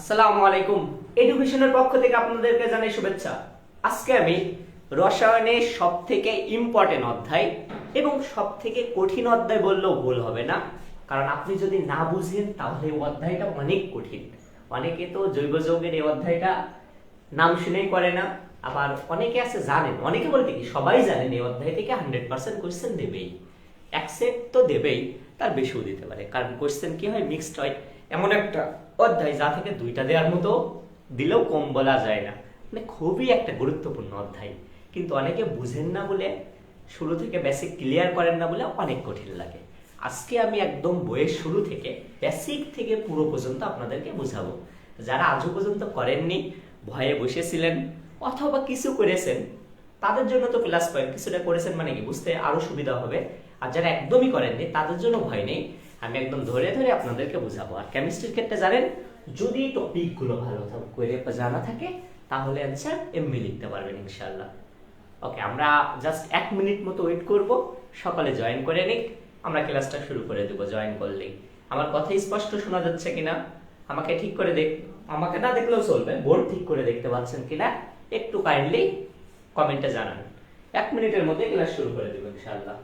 আসসালামু আলাইকুম। এডুকেশনের পক্ষ থেকে আপনাদেরকে জানাই শুভেচ্ছা। আজকে আমি রসায়নের সবথেকে ইম্পর্টেন্ট অধ্যায় এবং সবথেকে কঠিন অধ্যায় বললেও ভুল হবে না, কারণ আপনি যদি না বুঝেন তাহলে এই অধ্যায়টা অনেক কঠিন। অনেকে তো জৈব যৌগের এই অধ্যায়টা নাম শুনেই করে না, আবার অনেকে আছে জানেন, অনেকে বলতে কি সবাই জানেন এই অধ্যায় থেকে 100% কোশ্চেন দেবেই, অ্যাকসেপ্ট তো দেবেই, তার বেশিও দিতে পারে, কারণ কোশ্চেন কি হয়, মিক্সড হয়। এমন একটা অধ্যায় যা থেকে দুইটা দেওয়ার মতো দিলেও কম বলা যায় না, মানে খুবই একটা গুরুত্বপূর্ণ অধ্যায়। কিন্তু অনেকে বুঝেন না বলে, শুরু থেকে বেসিক ক্লিয়ার করেন না বলে অনেক কঠিন লাগে। আজকে আমি একদম বইয়ের শুরু থেকে বেসিক থেকে পুরো পর্যন্ত আপনাদেরকে বোঝাবো। যারা আজও পর্যন্ত করেননি, ভয়ে বসেছিলেন অথবা কিছু করেছেন, তাদের জন্য তো প্লাস পয়েন্ট, কিছুটা করেছেন মানে কি বুঝতে আরো সুবিধা হবে। আর যারা একদমই করেননি তাদের জন্য ভয় নেই, আমি একদম ধরে ধরে আপনাদেরকে বোঝাবো। আর কেমিস্ট্রির ক্ষেত্রে জানেন, যদি টপিকগুলো ভালো করে জানা থাকে তাহলে অ্যান্সার এমনি লিখতে পারবেন ইনশাল্লাহ। ওকে, আমরা জাস্ট 1 মিনিট মতো ওয়েট করব, সকালে জয়েন করে নিক, আমরা ক্লাসটা শুরু করে দেবো জয়েন করলেই। আমার কথা স্পষ্ট শোনা যাচ্ছে কিনা আমাকে ঠিক করে আমাকে না দেখলেও চলবে, বোর্ড ঠিক করে দেখতে পাচ্ছেন কিনা একটু কাইন্ডলি কমেন্টে জানান। 1 মিনিটের মধ্যে ক্লাস শুরু করে দেবো ইনশাআল্লাহ।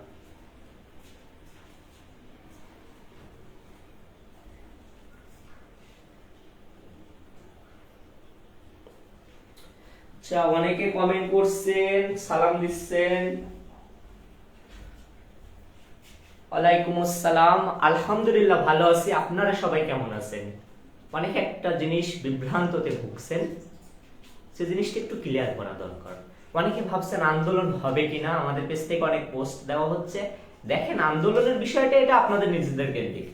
আচ্ছা, অনেকে কমেন্ট করছেন, সালাম দিচ্ছেন। ওয়ালাইকুম আসসালাম, আলহামদুলিল্লাহ ভালো আছি, আপনারা সবাই কেমন আছেন? অনেকে একটা জিনিস বিভ্রান্ততে ভুগছেন, সে জিনিসটা একটু ক্লিয়ার করা দরকার। অনেকে ভাবছেন আন্দোলন হবে কিনা, আমাদের পেজ থেকে অনেক পোস্ট দেওয়া হচ্ছে। দেখেন, আন্দোলনের বিষয়টা এটা আপনাদের নিজেদের কেন্দ্রিক।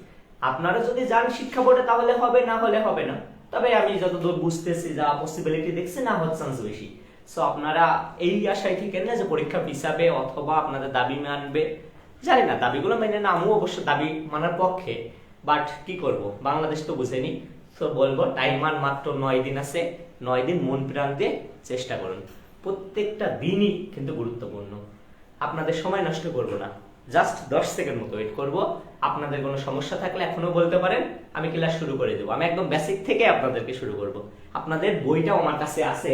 আপনারা যদি যান শিক্ষা বোর্ডে তাহলে হবে, না হলে হবে না। তবে আমি যতদূর বুঝতেছি, যা পসিবিলিটি দেখছি, না হওয়ার চান্স বেশি। সো আপনারা এই আশায় থেকে না যে পরীক্ষা পিছাবে অথবা আপনাদের দাবি মানবে, জানি না, দাবিগুলো মেনে না, আমিও অবশ্য দাবি মানার পক্ষে, বাট কি করব, বাংলাদেশ তো বুঝেনি। তো বলবো টাইম আর মাত্র 9 দিন আছে, 9 দিন মন প্রাণ দিয়ে চেষ্টা করুন। প্রত্যেকটা দিনই কিন্তু গুরুত্বপূর্ণ, আপনাদের সময় নষ্ট করব না, জাস্ট 10 সেকেন্ড মতো ওয়েট করব। আপনাদের কোনো সমস্যা থাকলে এখনো বলতে পারেন, আমি ক্লাস শুরু করে দেবো। আমি একদম বেসিক থেকে আপনাদেরকে শুরু করব। আপনাদের বইটাও আমার কাছে আছে,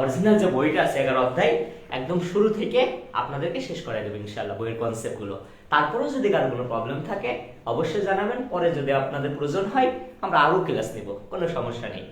অরিজিনাল যে বইটা আছে 11 অধ্যায়, একদম শুরু থেকে আপনাদেরকে শেষ করে দেবো ইনশাআল্লাহ বইয়ের কনসেপ্টগুলো। তারপরেও যদি কারো কোনো প্রবলেম থাকে অবশ্যই জানাবেন, পরে যদি আপনাদের প্রয়োজন হয় আমরা আরো ক্লাস নিব, কোনো সমস্যা নেই।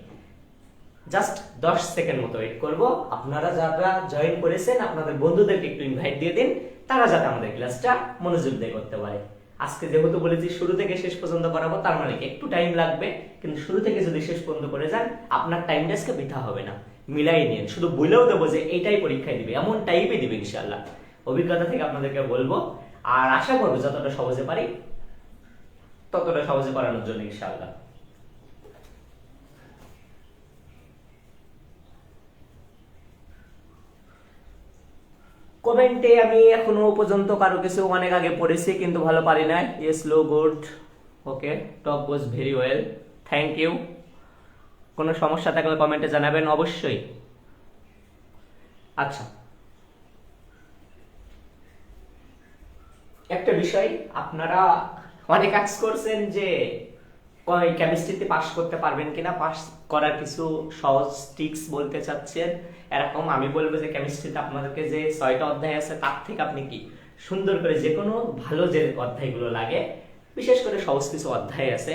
জাস্ট 10 সেকেন্ড মতো ওয়েট করব। আপনারা যারা জয়েন করেছেন আপনাদের বন্ধুদেরকে একটু ইনভাইট দিয়ে দিন, তারা যাতে আমাদের ক্লাসটা মনোযোগ দিয়ে করতে পারে। আজকে যেহেতু বলেছি শুরু থেকে শেষ পর্যন্ত করাবো, তার মানে একটু টাইম লাগবে, কিন্তু শুরু থেকে যদি শেষ পর্যন্ত করে যান আপনার টাইমটা আজকে বৃথা হবে না। মিলাই নিন, শুধু বলেও দেবো যে এইটাই পরীক্ষায় দিবে এমন টাইপে দিবে ইনশাআল্লাহ, অভিজ্ঞতা থেকে আপনাদেরকে বলবো। আর আশা করবো যতটা সহজে পারি ততটা সহজে করানোর জন্য ইনশাআল্লাহ। কমেন্টে আমি এখনো পর্যন্ত কারো কিছু অনেক আগে পড়েছি কিন্তু ভালো পারি না। Yes, low, good, okay, top was very well, thank you. কোনো সমস্যা থাকলে কমেন্টে জানাবেন অবশ্যই। আচ্ছা, একটা বিষয়, আপনারা অনেক আজ করছেন যে কেমিস্ট্রিতে পাস করতে পারবেন কিনা, পাস করার কিছু সহজ টিপস বলতে চাচ্ছেন এরকম। আমি বলবো যে কেমিস্ট্রিতে আপনাদেরকে যে 6টা অধ্যায় আছে তার থেকে আপনি কি সুন্দর করে যে কোনো ভালো যে অধ্যায়গুলো লাগে, বিশেষ করে সহজ কিছু অধ্যায় আছে,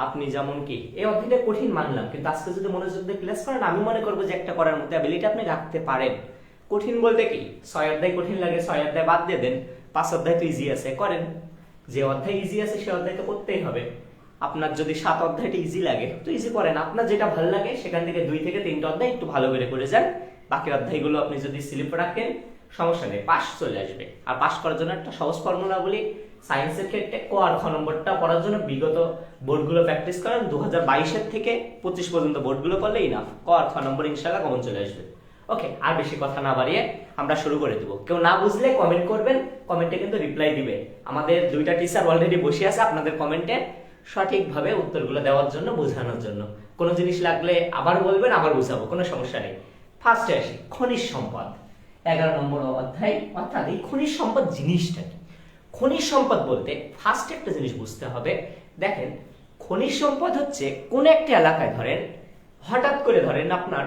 আপনি যেমন কি এই অধ্যায়টা কঠিন মানলাম, কিন্তু আজকে যদি মনোযোগ দিয়ে ক্লাস করেন আমি মনে করবো যে একটা করার মতো অ্যাবিলিটি আপনি রাখতে পারেন। কঠিন বলতে কি, 6 অধ্যায় কঠিন লাগে, 6 অধ্যায় বাদ দিয়ে দেন, 5 অধ্যায় তো ইজি আছে, করেন। যে অধ্যায় ইজি আছে সে অধ্যায় তো করতেই হবে। আপনার যদি 7 অধ্যায়টা ইজি লাগে তো ইজি করেন, আপনার যেটা ভালো লাগে সেখান থেকে 2 থেকে 3টা অধ্যায় একটু ভালো করে যান। বাকি অধ্যায়গুলো আপনি যদি স্লিপ রাখেন সমস্যা নেই, পাস চলে আসবে। আর পাস করার জন্য একটা সহজ ফর্মুলা বলি, সায়েন্সের ক্ষেত্রে ক আর খ নম্বরটা পড়ার জন্য বিগত বোর্ডগুলো প্র্যাকটিস করেন, 2022-এর থেকে 25 পর্যন্ত বোর্ডগুলো করলে ইনাফ, ক আর খ নম্বর ইনশাআল্লাহ কমন চলে আসবে। ওকে, আর বেশি কথা না বাড়িয়ে আমরা শুরু করে দিব। কেউ না বুঝলে কমেন্ট করবেন, কমেন্টে কিন্তু রিপ্লাই দিবে। আমাদের 2টা টিচার অলরেডি বসে আছে আপনাদের কমেন্টে সঠিকভাবে উত্তরগুলো দেওয়ার জন্য, বোঝানোর জন্য। কোনো জিনিস লাগলে আবার বলবেন, আবার বুঝাবো, কোনো সমস্যা নেই। ফার্স্টে আসি, খনিজ সম্পদ 11 নম্বর অধ্যায়। অর্থাৎ এই খনিজ সম্পদ জিনিসটা কি? খনিজ সম্পদ বলতে ফার্স্ট একটা জিনিস বুঝতে হবে। দেখেন, খনিজ সম্পদ হচ্ছে কোন একটা এলাকায় ধরেন হঠাৎ করে ধরেন আপনার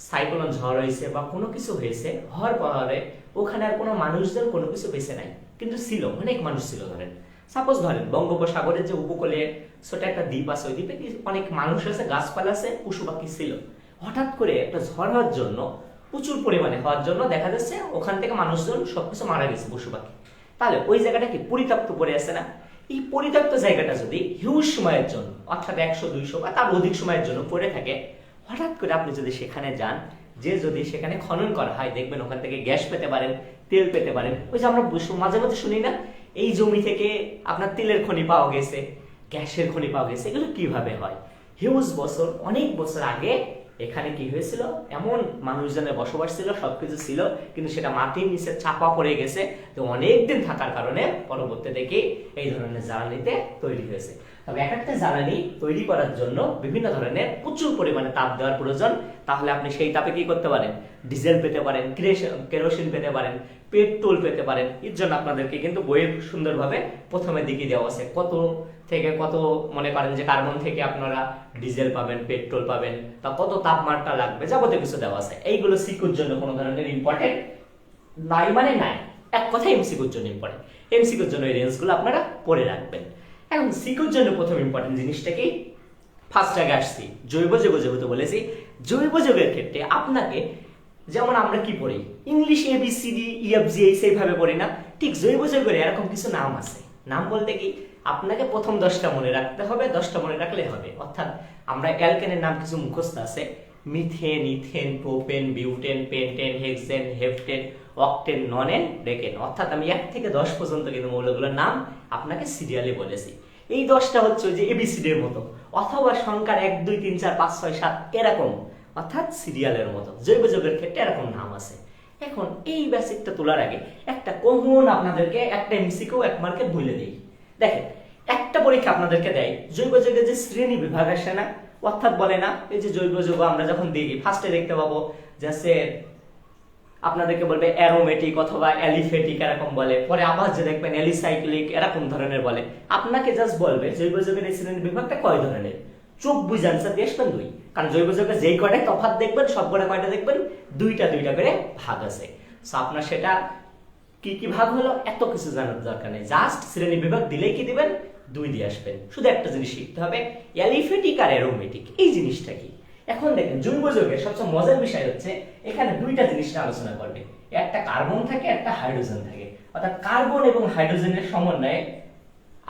সাইক্লোন ঝড় হয়েছে বা কোনো কিছু হয়েছে, হওয়ার পরে ওখানে আর কোনো মানুষজন কোনো কিছু বেঁচে নাই, কিন্তু ছিল অনেক মানুষ ছিল। ধরেন সাপোজ ধরেন বঙ্গোপসাগরের যে উপকূলে ছোট একটা দ্বীপ আছে, ওই দ্বীপে অনেক মানুষ আছে, গাছপালা আছে, পশু পাখি ছিল। হঠাৎ করে একটা ঝড় হওয়ার জন্য, প্রচুর পরিমাণে হওয়ার জন্য দেখা যাচ্ছে ওখান থেকে মানুষজন সবকিছু মারা গেছে, পশু পাখি। তাহলে ওই জায়গাটা কি পরিত্যক্ত পড়ে আছে না? এই পরিত্যক্ত জায়গাটা যদি হিউজ সময়ের জন্য, অর্থাৎ 100-200 বা তার অধিক সময়ের জন্য পড়ে থাকে, হঠাৎ করে আপনি যদি সেখানে যান, যে যদি সেখানে খনন করা হয়, দেখবেন ওখান থেকে গ্যাস পেতে পারেন, তেল পেতে পারেন। ওই যে আমরা মাঝে মাঝে শুনি না, এই জমি থেকে আপনার তেলের খনি পাওয়া গেছে, গ্যাসের খনি পাওয়া গেছে। এগুলো কিভাবে হয়? হিউজ বছর, অনেক বছর আগে এখানে কি হয়েছিল, এমন মানুষজনের বসবাস ছিল, সবকিছু ছিল, কিন্তু সেটা মাটির নিচে চাপা পড়ে গেছে। তো অনেকদিন থাকার কারণে পরবর্তীতে কি এই ধরনের জ্বালানিতে তৈরি হয়েছে। তবে এক একটা জ্বালানি তৈরি করার জন্য বিভিন্ন ধরনের প্রচুর পরিমাণে তাপ দেওয়ার প্রয়োজন। তাহলে আপনি সেই তাপে কি করতে পারেন? ডিজেল পেতে পারেন, কেরোসিন পেতে পারেন, পেট্রোল পেতে পারেন। এর জন্য আপনাদেরকে কিন্তু বইয়ে সুন্দরভাবে প্রথমের দিকে দেওয়া আছে, কত থেকে কত, মনে করেন যে কার্বন থেকে আপনারা ডিজেল পাবেন, পেট্রোল পাবেন, তা কত তাপমাত্রা লাগবে, যাবতীয় কিছু দেওয়া আছে। এইগুলো সিকিউর জন্য কোনো ধরনের ইম্পর্টেন্ট নাই, মানে নাই, এক কথায় এমসিকিউর জন্য ইম্পর্টেন্ট। এমসিকিউর জন্য এই রেঞ্জগুলো আপনারা পড়ে রাখবেন। এখন সিকিউর জন্য প্রথম ইম্পর্টেন্ট জিনিসটা কি? ফার্স্ট আগে আসছি জৈব যৌগ, যেহেতু বলেছি জৈব যৌগের ক্ষেত্রে আপনাকে, যেমন আমরা কি পড়ি ইংলিশ ABCD EFG সেইভাবে পড়ি না, ঠিক জৈব যৌগের এরকম কিছু নাম আছে। নাম বলতে কি, আপনাকে প্রথম 10টা মনে রাখতে হবে, 10টা মনে রাখলে হবে। অর্থাৎ আমরা অ্যালকেনের নাম কিছু মুখস্থ আছে, methane, ethane, propane, butane, pentane, hexane, heptane, octane, nonane, decane. অর্থাৎ আমি 1 থেকে 10 পর্যন্ত কিন্তু মৌলগুলোর নাম আপনাকে সিরিয়ালে বলেছি। এই 10টা হচ্ছে ওই যে ABCD এর মতো, অথবা সংখ্যার 1 2 3 4 5 6 7 এরকম, অর্থাৎ সিরিয়ালের মতো। জৈব যৌগের ক্ষেত্রে এরকম নাম আছে। এখন এই বেসিকটা তোলার আগে একটা কমন আপনাদেরকে একটা এমসিকিউ 1 মার্কে বলে দেই। দেখেন, একটা পরীক্ষা আপনাদেরকে দেয়, জৈব যৌগের যে শ্রেণী বিভাগ আসে না, অর্থাৎ বলে না এই যে জৈব যৌগ আমরা যখন দেখি ফার্স্টে দেখতে পাবো যে আপনাদেরকে বলবে অ্যারোমেটিক অথবা অ্যালিফেটিক এরকম বলে, পরে আবার যে দেখবেন অ্যালিসাইক্লিক এরকম ধরনের বলে। আপনাকে জাস্ট বলবে জৈব যৌগের এই শ্রেণী বিভাগটা কয় ধরনের, চোখ বুঝে আনসার দিয়ে আসবেন 2। কারণ জৈব যৌগের যেই কয়টায় তফাৎ দেখবেন, সবগুলো কয়টা দেখবেন, 2টা করে ভাগ আছে। সো আপনার সেটা কি কি ভাগ হলো এত কিছু জানার দরকার নেই, জাস্ট শ্রেণী বিভাগ দিলেই কি দিবেন, 2 দিয়ে আসবেন। শুধু একটা জিনিস শিখতে হবে, অ্যালিফেটিক আর অ্যারোমেটিক এই জিনিসটা কি। এখন দেখেন জৈব যৌগের সবচেয়ে মজার বিষয় হচ্ছে এখানে 2টা জিনিস আলোচনা করবে, একটা কার্বন থাকে, একটা হাইড্রোজেন থাকে। অর্থাৎ কার্বন এবং হাইড্রোজেনের সমন্বয়ে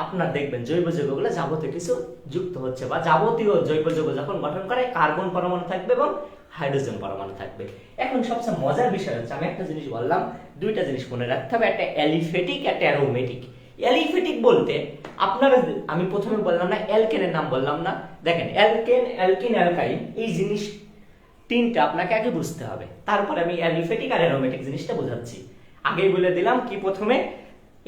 আপনার দেখবেন জৈব যৌগগুলো যাবতীয় কিছু যুক্ত হচ্ছে, বা যাবতীয় জৈব যৌগ যখন গঠন করে কার্বন পরমাণু থাকবে এবং হাইড্রোজেন পরমাণু থাকবে। এখন সবচেয়ে মজার বিষয় হচ্ছে, আমি একটা জিনিস বললাম, 2টা জিনিস মনে রাখতে হবে, একটা অ্যালিফেটিক, একটা অ্যারোমেটিক। অ্যালিফেটিক বলতে আপনারা, আমি প্রথমে বললাম না অ্যালকেনের নাম বললাম না, দেখেন অ্যালকেন, অ্যালকিন, অ্যালকাইন এই জিনিস 3টা আপনাকে আগে বুঝতে হবে, তারপরে আমি অ্যালিফেটিক আর অ্যারোমেটিক জিনিসটা বোঝাচ্ছি। আগেই বলে দিলাম কি, প্রথমে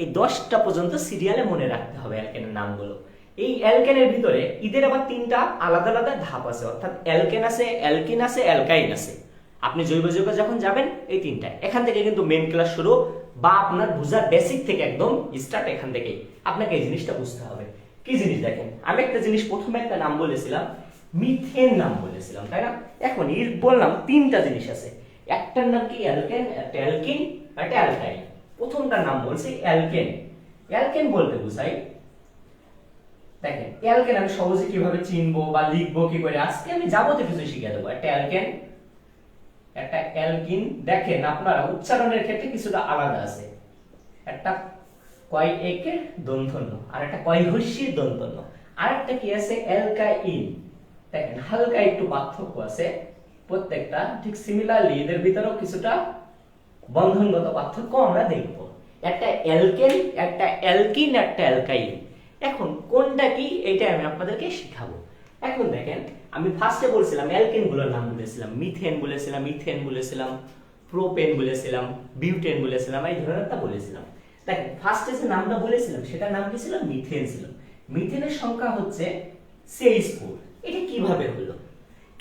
এই 10টা পর্যন্ত সিরিয়ালে মনে রাখতে হবে অ্যালকেনের নামগুলো। এই অ্যালকেনের ভিতরে এদের আবার 3টা আলাদা আলাদা ধাপ আছে, অর্থাৎ অ্যালকেন আছে, অ্যালকিন আছে, অ্যালকাইন আছে। আপনি জৈব যৌগ যখন যাবেন এই 3টায়, এখান থেকে কিন্তু মেন ক্লাস শুরু, বা আপনার বুঝার বেসিক থেকে একদম স্টার্ট এখান থেকেই। আপনাকে এই জিনিসটা বুঝতে হবে। কি জিনিস দেখেন, আমি একটা জিনিস প্রথমে একটা নাম বলেছিলাম, মিথেন নাম বলেছিলাম, তাই না? এখন এর বললাম 3টা জিনিস আছে, একটার নাম কি অ্যালকেন, একটা অ্যালকিন, একটা অ্যালকাইন। প্রথমটার নাম বলছি অ্যালকেন। অ্যালকেন বলতে বুঝাই, দেখেন অ্যালকেন আমি সহজে কিভাবে চিনবো বা লিখবো কি করে, আজকে আমি যাবতীয় কিছু শিখিয়ে দেবো। একটা অ্যালকেন, একটা অ্যালকিন। দেখেন আপনারা উচ্চারণের ক্ষেত্রে কিছুটা আলাদা আছে, একটা কয় একের দন্তন্য আর একটা কয় হস্যির দন্তন্য, আর একটা কি আছে অ্যালকাইন। দেখেন হালকা একটু পার্থক্য আছে প্রত্যেকটা, ঠিক সিমিলারলি এদের ভিতরেও কিছুটা বন্ধনগত পার্থক্য আমরা দেখব। একটা অ্যালকেন, একটা অ্যালকিন, একটা অ্যালকাইন। এখন কোনটা কি এটা আমি আপনাদেরকে শেখাবো। এখন দেখেন, আমি ফার্স্টে বলছিলাম অ্যালকেন গুলোর নাম বলেছিলাম, মিথেন বলেছিলাম, ইথেন বলেছিলাম, প্রোপেন বলেছিলাম, বিউটেন বলেছিলাম, এই ধরনেরটা বলেছিলাম। দেখেন ফার্স্টে যে নামটা বলেছিলাম সেটার নাম কি ছিল, মিথেন ছিল। মিথেনের সংখ্যা হচ্ছে CH4। এটা কিভাবে হলো,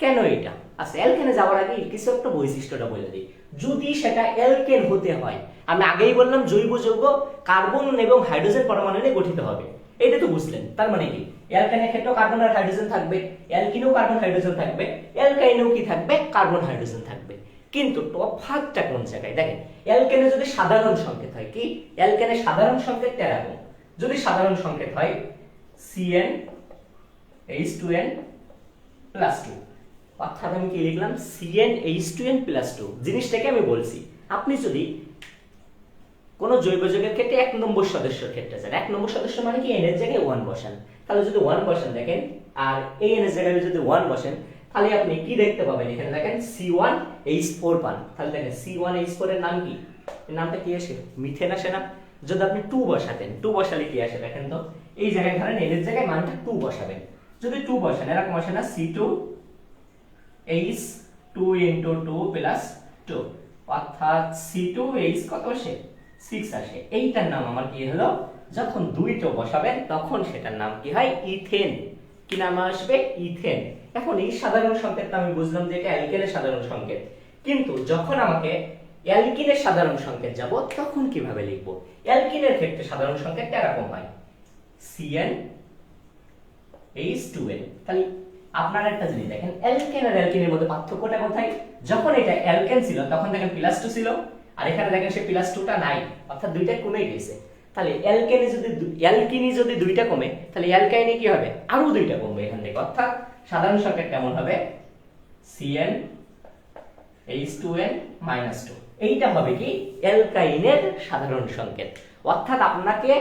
কেন এটা? আচ্ছা, অ্যালকেনে যাওয়ার আগে কিছু একটা বৈশিষ্ট্যটা বলে দিই। যদি সেটা অ্যালকেন হতে হয়, আমি আগেই বললাম জৈব যৌগ কার্বন এবং হাইড্রোজেন পরমাণু নিয়ে গঠিত হবে। এটা তো বুঝলেন। তার মানে কি অ্যালকেনের ক্ষেত্রেও কার্বন আর হাইড্রোজেন থাকবে, অ্যালকিনেও কার্বন হাইড্রোজেন থাকবে, অ্যালকাইনেও কি থাকবে, কার্বন হাইড্রোজেন থাকবে। কিন্তু তফাৎটা কোন জায়গায় দেখেন, অ্যালকেনে যদি সাধারণ সংকেত হয়, কি অ্যালকেনের সাধারণ সংকেতটা এরকম, যদি সাধারণ সংকেত হয় CnH2n+2, অর্থাৎ আমি কি লিখলাম CnH2n+2, জিনিসটাকে আমি বলছি আপনি যদি কোন জৈব যৌগের ক্ষেত্রে 1 নম্বর সদস্যের ক্ষেত্রে যান, 1 নম্বর সদস্য মানে কি n এর জায়গায় 1 বসান, তাহলে যদি 1 বসান দেখেন আর এই n এর জায়গায় যদি 1 বসেন তাহলে আপনি কি দেখতে পাবেন, এখানে দেখেন C1H4 পান। তাহলে দেখেন C1H4 এর নাম কি, এর নামটা কি আসে, মিথেন আসে না? যদি আপনি 2 বসাতেন, 2 বসালে কি আসে দেখেন তো, এই জায়গায় ধরেন n এর জায়গায় মানটা 2 বসাবেন, যদি 2 বসান এরকম আসে না, C2H2 * 2 + 2, অর্থাৎ C2H কত আসে, 6 আসে। এইটার নাম আমার কি হলো, যখন 2টো বসাবেন তখন সেটার নাম কি হয়, ইথেন। কি নাম আসবে, ইথেন। এখন এই সাধারণ সংকেতটা আমি বুঝলাম যে এটা অ্যালকেনের সাধারণ সংকেত, কিন্তু যখন আমাকে অ্যালকিনের সাধারণ সংকেত যাব তখন কিভাবে লিখব? অ্যালকিনের ক্ষেত্রে সাধারণ সংকেতটা এরকম হয় CnH2n। তাহলে আপনারা একটা জিনিস দেখেন, অ্যালকেন আর অ্যালকিনের মধ্যে পার্থক্যটা কোথায়? যখন এটা অ্যালকেন ছিল তখন দেখেন +2 ছিল, আর এখানে দেখেন সে +2টা নাই, অর্থাৎ দুইটা কমে গেছে। তাহলে অ্যালকিনি যদি দুইটা কমে তাহলে অ্যালকাইনে কি হবে, আরো দুইটা কমবে এখান থেকে, অর্থাৎ সাধারণ সংকেত কেমন হবে, CnH2n-2। এইটা হবে কি অ্যালকাইনের সাধারণ সংকেত। অর্থাৎ আপনাকে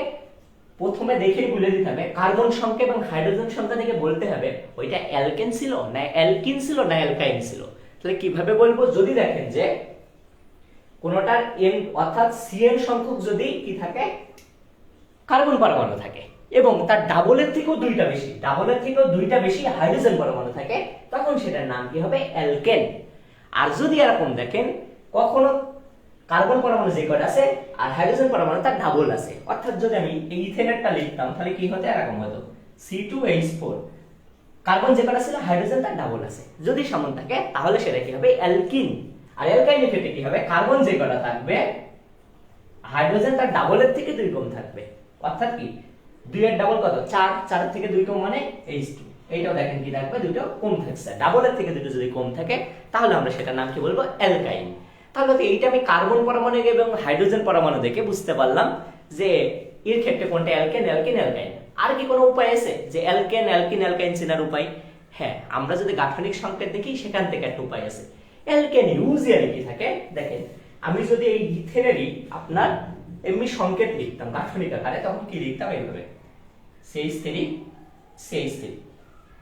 প্রথমে দেখেই বলে দিতে হবে কার্বন সংখ্যা এবং হাইড্রোজেন সংখ্যা থেকে বলতে হবে ওইটা অ্যালকেন ছিল না অ্যালকিন ছিল না অ্যালকাইন ছিল। তাহলে কিভাবে বলবো, যদি দেখেন যে কোনটার n অর্থাৎ Cn সংখ্যক যদি কি থাকে, কার্বন পরমাণু থাকে এবং তার ডাবলের থেকেও দুইটা বেশি হাইড্রোজেন পরমাণু থাকে, তখন সেটার নাম কি হবে, অ্যালকেন। আর যদি এরকম দেখেন কখনো কার্বন পরমাণু যে কয়টা আছে আর হাইড্রোজেন পরমাণু তার ডাবল আছে, অর্থাৎ যদি আমি এই ইথেনেরটা লিখতাম তাহলে কি হতো, এরকম হতো C2H4, কার্বন যে কয়টা ছিল হাইড্রোজেন তার ডাবল আছে, যদি সমান থাকে তাহলে সেটা কি হবে, অ্যালকিন। আর অ্যালকাইনের ক্ষেত্রে কি হবে, কার্বন যে কয়টা থাকবে হাইড্রোজেন তার ডাবলের থেকে 2 কম থাকবে, অর্থাৎ কি 2 এর ডাবল কত, 4, 4 এর থেকে 2 কম মানে H2। এইটাও দেখেন কি থাকবে, দুটো কম থাকছে, ডাবলের থেকে দুটো যদি কম থাকে তাহলে আমরা সেটার নাম কি বলবো, অ্যালকাইন। তাহলে এইটা আমি কার্বন পরমাণু এবং হাইড্রোজেন পরমাণু দেখে বুঝতে পারলাম যে এর ক্ষেত্রে কোনটা অ্যালকেন, অ্যালকাইন। আর কি কোনো উপায় আছে যে অ্যালকেন, অ্যালকাইন চেনার উপায়? হ্যাঁ, আমরা যদি গাঠনিক সংকেত দেখি সেখান থেকে একটা উপায় আছে। অ্যালকেন ইউজুয়ালি কি থাকে দেখেন, আমি যদি এই ইথেনেরই আপনার এমনি সংকেত লিখতাম গাঠনিক আকারে, তখন কি লিখতাম, এইভাবে CH3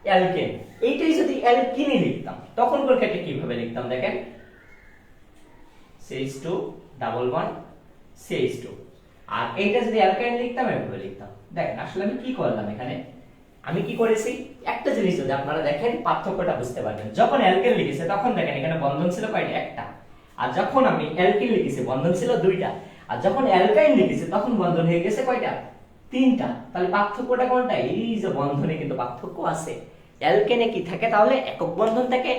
অ্যালকেন। এইটাই যদি অ্যালকিনি লিখতাম তখন কোন ক্ষেত্রে কিভাবে লিখতাম দেখেন, CH2 আর এইটা যদি অ্যালকাইন লিখতাম এভাবে লিখতাম। দেখেন আসলে আমি কি করলাম এখানে, আমি কি করেছি, একটা জিনিস যদি আপনারা দেখেন পার্থক্যটা বুঝতে পারবেন। যখন অ্যালকেন লিখেছে তখন দেখেন এখানে বন্ধন ছিল কয়টা, একটা, আর যখন আমি অ্যালকিন লিখেছি বন্ধন ছিল 2টা, আর যখন অ্যালকাইন লিখেছি তখন বন্ধন হয়ে গেছে কয়টা, 3টা। তাহলে পার্থক্যটা কোনটা, এই যে বন্ধনে কিন্তু পার্থক্য আছে। অ্যালকেনে কি থাকে তাহলে একক বন্ধন থাকে,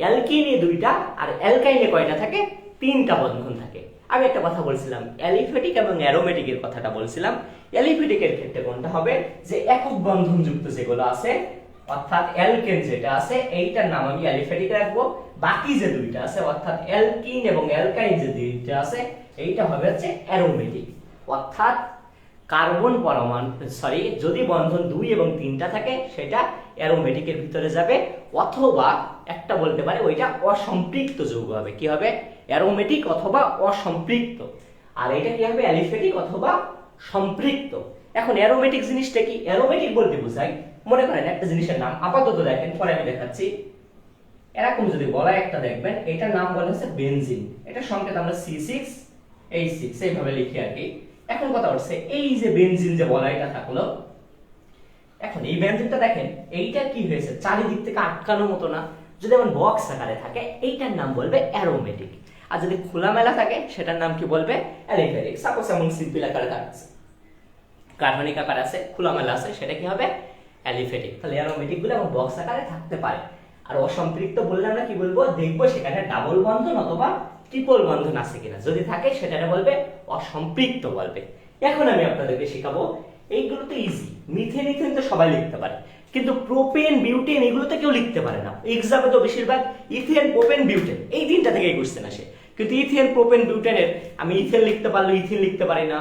অ্যালকিনে 2টা, আর অ্যালকাইনে কয়টা থাকে, 3টা বন্ধন থাকে। আমি একটা কথা বলছিলাম অ্যালিফ্যাটিক এবং অ্যারোমেটিকের কথাটা বলছিলাম। অ্যালিফ্যাটিকের ক্ষেত্রে কোনটা হবে, যে একক বন্ধন যুক্ত যেগুলো আছে, অর্থাৎ অ্যালকেন যেটা আছে এইটার নাম আমি অ্যালিফ্যাটিক রাখবো, বাকি যে 2টা আছে অর্থাৎ অ্যালকিন এবং অ্যালকাইন যে 2টা আছে এইটা হবে হচ্ছে অ্যারোমেটিক। অর্থাৎ কার্বন পরমাণু যদি বন্ধন 2 এবং 3টা থাকে সেটা অ্যারোমেটিকের ভিতরে যাবে, অথবা একটা বলতে পারে ওইটা অসম্পৃক্ত যৌগ হবে, কি হবে, অ্যারোমেটিক অথবা অসম্পৃক্ত। আর এটা কি হবে, অ্যালিফ্যাটিক অথবা সম্পৃক্ত। এখন অ্যারোমেটিক জিনিসটা কি, অ্যারোমেটিক বলতে বোঝায়, মনে করেন একটা জিনিসের নাম আপাতত দেখেন, পরে আমি দেখাচ্ছি, এরকম যদি বলা একটা দেখবেন এটার নাম বলা হচ্ছে বেনজিন, এটা সংকেত আমরা C6H6 এইভাবে লিখি আর কি। এখন কথা হচ্ছে এই যে বেনজিন যে বলাইটা থাকলো, এখন এই বেনজিনটা দেখেন এইটা কি হয়েছে, চারিদিক থেকে আটকানোর মতো না, যদি এমন বক্স আকারে থাকে এইটার নাম বলবে অ্যারোমেটিক, আর যদি খোলামেলা থাকে সেটার নাম কি বলবে, অ্যালিফ্যাটিক। সাপোজ এমন সিম্পল আকারে থাকছে, কার্বনিক আকার আছে, খোলামেলা আছে, সেটা কি হবে, অ্যালিফ্যাটিক। তাহলে অ্যারোমেটিক গুলো এমন বক্স আকারে থাকতে পারে। আর অসম্পৃক্ত বললে আমরা কি বলবো, দেখবো সেখানে ডাবল বন্ধন অথবা ট্রিপল বন্ধন আছে কিনা, যদি থাকে সেটা বলবে অসম্পৃক্ত বলবে। এখন আমি আপনাদেরকে শেখাবো এইগুলো তো ইজি। মিথেন ইথেন তো সবাই লিখতে পারে, কিন্তু প্রোপেন বিউটেন এগুলো তো কেউ লিখতে পারে না। এক্সামে তো বেশিরভাগ ইথেন প্রোপেন বিউটেন এই তিনটা থেকে কোশ্চেন আসে, কিন্তু ইথেন প্রোপেন বিউটেনের আমি ইথেন লিখতে পারলেও ইথিন লিখতে পারি না,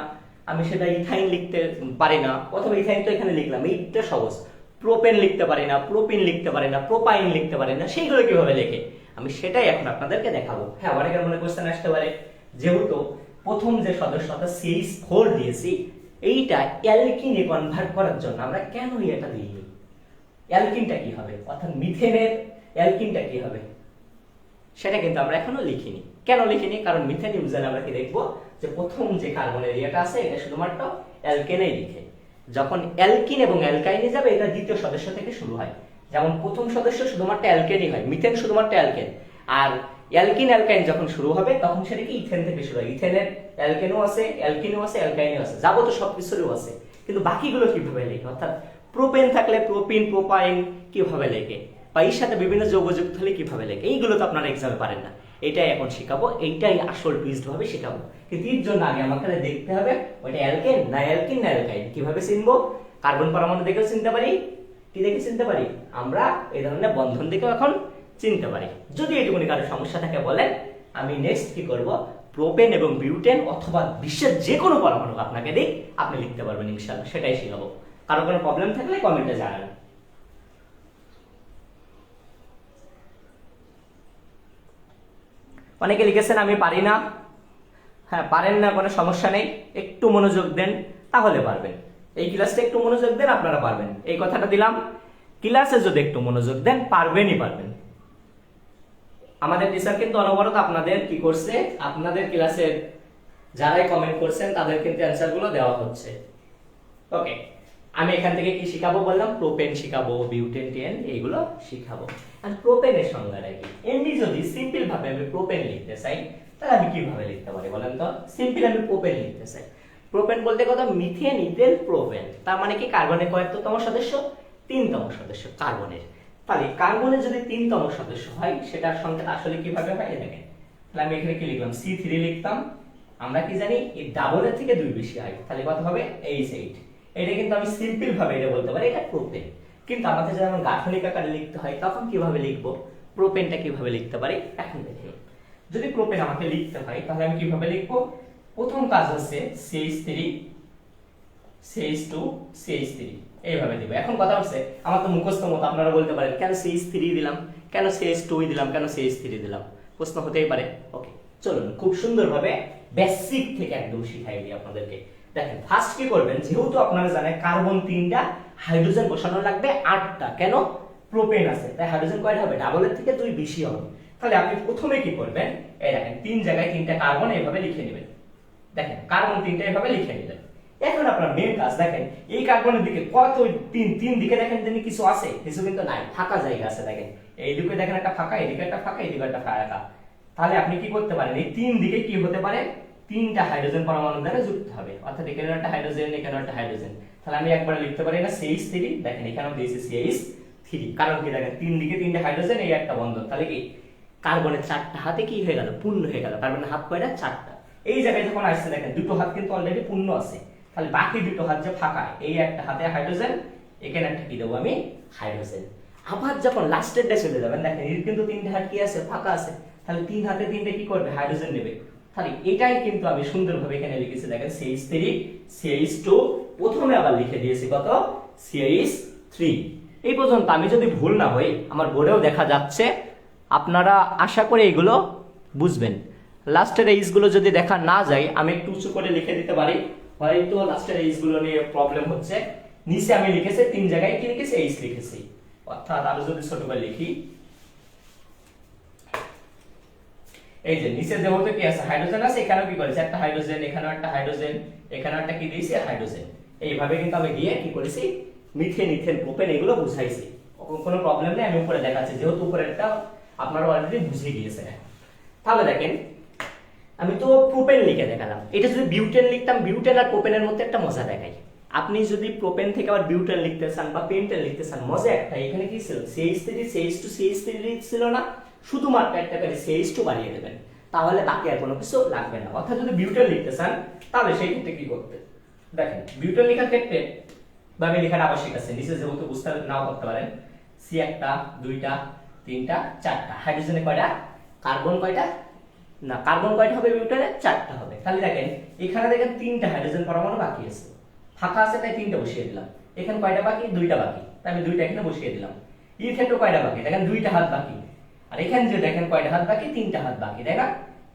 আমি সেটা ইথাইন লিখতে পারি না, অথবা ইথাইন তো এখানে লিখলাম, এইটা সহজ। প্রোপেন লিখতে পারি না, প্রোপিন লিখতে পারি না, প্রোপাইন লিখতে পারি না, সেইগুলো কিভাবে লেখে আমি সেটাই এখন আপনাদেরকে দেখাবো। হ্যাঁ, অনেকের মনে কোশ্চেন আসতে পারে, যেহেতু প্রথম যে সদস্যটা CH4 দিয়েছি, এইটা অ্যালকিনে কনভার্ট করার জন্য আমরা কেন এটা দিইনি? অ্যালকিনটা কি হবে, অর্থাৎ মিথেনের অ্যালকিনটা কি হবে, সেটা কিন্তু আমরা এখনো লিখিনি। কেন লিখিনি? কারণ মিথেন ইউজারে আমরা কি দেখবো যে প্রথম যে কার্বনের ইয়েটা আছে এটা শুধুমাত্র অ্যালকেনেই লিখে, যখন অ্যালকিন এবং অ্যালকাইনে যাবে এটা দ্বিতীয় সদস্য থেকে শুরু হয়। যেমন প্রথম সদস্য শুধুমাত্র অ্যালকেনই হয়, মিথেন শুধুমাত্র অ্যালকেন, আর অ্যালকিন অ্যালকাইন যখন শুরু হবে তখন সেটা কি ইথেন থেকে শুরু হয়। ইথেনের অ্যালকেনও আছে, অ্যালকিনও আছে, অ্যালকাইনও আছে, যাবো তো সবকিছুরও আছে, কিন্তু বাকিগুলো কিভাবে লেখে, অর্থাৎ প্রোপেন থাকলে প্রোপিন প্রোপাইন কিভাবে লেখে, বা এর সাথে বিভিন্ন যৌগযুক্ত হলে কিভাবে লেখে, এইগুলো তো আপনারা এক্সামে পারেন না। এটাই এখন শিখাবো, এইটাই আসল টুইস্ট ভাবে শিখাবো। কিন্তু এর জন্য আগে আমাকে দেখতে হবে ওইটা অ্যালকেন না অ্যালকিন না অ্যালকাইন। কিভাবে চিনবো? কার্বন পরমাণু দেখেও চিনতে পারি, কি দেখে চিনতে পারি, আমরা এই ধরনের বন্ধন দেখেও এখন চিনতে পারি। যদি এইটুকুনি কারো সমস্যা থাকে বলেন, আমি নেক্সট কি করব, প্রোপেন এবং বিউটেন অথবা বিশ্বের যে কোনো পরমাণু আপনাকে দিই, আপনি লিখতে পারবেন ইনশাআল্লাহ, সেটাই শিখাবো। কারো কোনো প্রবলেম থাকলে কমেন্টে জানান। অনেকে লিখেছেন আমি পারি না। হ্যাঁ, পারেন না, কোনো সমস্যা নেই, একটু মনোযোগ দেন তাহলে পারবেন। এই ক্লাসটা একটু মনোযোগ দেন, আপনারা পারবেন, এই কথাটা দিলাম। ক্লাসে যদি একটু মনোযোগ দেন পারবেনই পারবেন। আমাদের টিচার কিন্তু অনবরত আপনাদের কি করছে, আপনাদের ক্লাসের যারাই কমেন্ট করছেন তাদের কিন্তু অ্যান্সার গুলো দেওয়া হচ্ছে। ওকে, আমি এখান থেকে কি শিখাবো বললাম, প্রোপেন শিখাবো, বিউটেন টেন এইগুলো শিখাবো। আর প্রোপেনের সংজ্ঞাটা কি, এমনি যদি সিম্পল ভাবে আমি প্রোপেন লিখতে চাই তাহলে আমি কিভাবে লিখতে পারি বলেন তো? সিম্পল আমি প্রোপেন লিখতে চাই, প্রোপেন বলতে কথা মিথেন ইথেন প্রোপেন, তার মানে কি কার্বনের কয়তম সদস্য? 3তম সদস্য কার্বনের। তাহলে কার্বনের যদি 3তম সদস্য হয় সেটার সংখ্যা আসলে কিভাবে হয় দেখেন। তাহলে আমি এখানে কি লিখলাম, C3 লিখতাম। আমরা কি জানি এই ডাবলের থেকে 2 বেশি হয়, তাহলে কত হবে, H8। এটা কিন্তু আমি সিম্পল ভাবে এটা বলতে পারি এটা প্রোপেন। কিন্তু আমাদের যখন গাঠনিক আকারে লিখতে হয় তখন কিভাবে লিখবো, প্রোপেনটা কিভাবে লিখতে পারি এখন দেখুন। যদি প্রোপেন আমাকে লিখতে হয় তাহলে আমি কিভাবে লিখবো, প্রথম কাজ হচ্ছে CH3 CH2 CH3 এইভাবে দিব। এখন কথা হচ্ছে আমার তো মুখস্থ মত, আপনারা বলতে পারেন কেন CH3 দিলাম, কেন CH2 দিলাম, কেন CH3 দিলাম, প্রশ্ন হতেই পারে। ওকে, চলুন খুব সুন্দরভাবে বেসিক থেকে একদম শিখাই দিই আপনাদেরকে। দেখেন, ফার্স্ট কি করবেন, যেহেতু আপনারা জানেন কার্বন 3টা, হাইড্রোজেন বসানো লাগবে 8টা, কেন, প্রোপেন আছে তাই হাইড্রোজেন কয়টা হবে, ডাবলের থেকে 2 বেশি হবে। তাহলে আপনি প্রথমে কি করবেন, এই দেখেন 3 জায়গায় 3টা কার্বন এইভাবে লিখে নেবেন। দেখেন কার্বন 3টা এইভাবে লিখে নিলেন। এখন আপনার মেন কাজ দেখেন, এই কার্বনের দিকে কত, তিন দিকে দেখেন যদি কিছু আছে, কিছু কিন্তু নাই, ফাঁকা জায়গা আছে। দেখেন এই দিকে দেখেন একটা ফাঁকা, এদিকে একটা ফাঁকা, এদিকে একটা ফাঁকা। তাহলে আপনি কি করতে পারেন, এই 3 দিকে কি হতে পারে, 3টা হাইড্রোজেন পরমাণু দ্বারা যুক্ত হবে, অর্থাৎ এখানে একটা হাইড্রোজেন, এখানে একটা হাইড্রোজেন। তাহলে আমি একবার লিখতে পারি না CH3, দেখেন এখানেও দিয়েছি CH3, কারণ কি দেখেন 3 দিকে 3টা হাইড্রোজেন, এই একটা বন্ধন, তাহলে কি কার্বনের 4টা হাতে কি হয়ে গেল, পূর্ণ হয়ে গেল। কার্বনের হাত কয়টা, 4টা। এই জায়গায় যখন আসছে দেখেন 2টো হাত কিন্তু অলরেডি পূর্ণ আছে, তাহলে বাকি 2টো হাত যে ফাঁকা, এই একটা হাতে হাইড্রোজেন, এখানে একটা কি দেবো আমি, হাইড্রোজেন। আবার যখন লাস্টেরটা চলে যাবেন দেখেন এর কিন্তু 3টা হাত কি আছে, ফাঁকা আছে, তাহলে 3 হাতে 3টা কি করবে, হাইড্রোজেন নেবে। তাহলে এটাই কিন্তু আমি সুন্দরভাবে এখানে লিখেছি, দেখেন CH3 CH2, প্রথমে আবার লিখে দিয়েছি কত, CH3। এই পর্যন্ত আমি যদি ভুল না হই, আমার বোর্ডেও দেখা যাচ্ছে, আপনারা আশা করি এগুলো বুঝবেন। লাস্টের এইজগুলো যদি দেখা না যায় আমি একটু উঁচু করে লিখে দিতে পারি, হয়তো লাস্টের এইজগুলো নিয়ে প্রবলেম হচ্ছে। নিচে আমি লিখেছি 3 জায়গায় কি লিখেছি, এইচ লিখেছি, অর্থাৎ আরো যদি ছোট করে লিখি, এই যে নিচে যেহেতু কি আছে, হাইড্রোজেন আছে, এখানেও কি করেছে, একটা হাইড্রোজেন, এখানেও একটা হাইড্রোজেন, এখানেও একটা কি দিয়েছি, হাইড্রোজেন। এইভাবে কিন্তু আমি দিয়ে কি করেছি, মিথেন ইথেন প্রোপেন এগুলো বুঝাইছি, কোনো প্রবলেম নেই। আমি উপরে দেখাচ্ছি, যেহেতু উপরেরটা আপনারা অলরেডি বুঝে গিয়েছেন। তাহলে দেখেন আমি তো প্রোপেন লিখে দেখালাম, এটা যদি বিউটেন লিখতাম, বিউটেন আর প্রোপেনের মধ্যে একটা মজা দেখাই। আপনি যদি প্রোপেন থেকে আবার বিউটেন লিখতে চান বা পেন্টেন লিখতে চান, মজা একটা, এখানে কি ছিল, CH3 CH2 CH3 ছিল না, শুধুমাত্র একটা করে CH2 বাড়িয়ে দেবেন, তাহলে বাকি আর কোনো কিছু লাগবে না। অর্থাৎ যদি বিউটেন লিখতে চান তাহলে সেই ক্ষেত্রে কি করতে, দেখেন বিউটেন লেখার ক্ষেত্রে ভাবে লেখার আবশ্যক আছে, নিচে যেহেতু বুঝতে নাও করতে পারেন। সি একটা, দুইটা, তিনটা, চারটা। হাইড্রোজেনে কয়টা? কার্বন কয়টা? না, কার্বন কয়টা হবে বিউটেনে? চারটা হবে। তাহলে দেখেন এখানে দেখেন তিনটা হাইড্রোজেন পরমাণু বাকি আছে, ফাঁকা আছে, তাই তিনটা বসিয়ে দিলাম। এখানে কয়টা বাকি? দুইটা বাকি, তাই আমি দুইটা এখানে বসিয়ে দিলাম। এর ক্ষেত্রে কয়টা বাকি? দেখেন দুইটা হাত বাকি। আর এখানে যে দেখেন কয়টা হাত বাকি? তিনটা হাত বাকি, তাই না?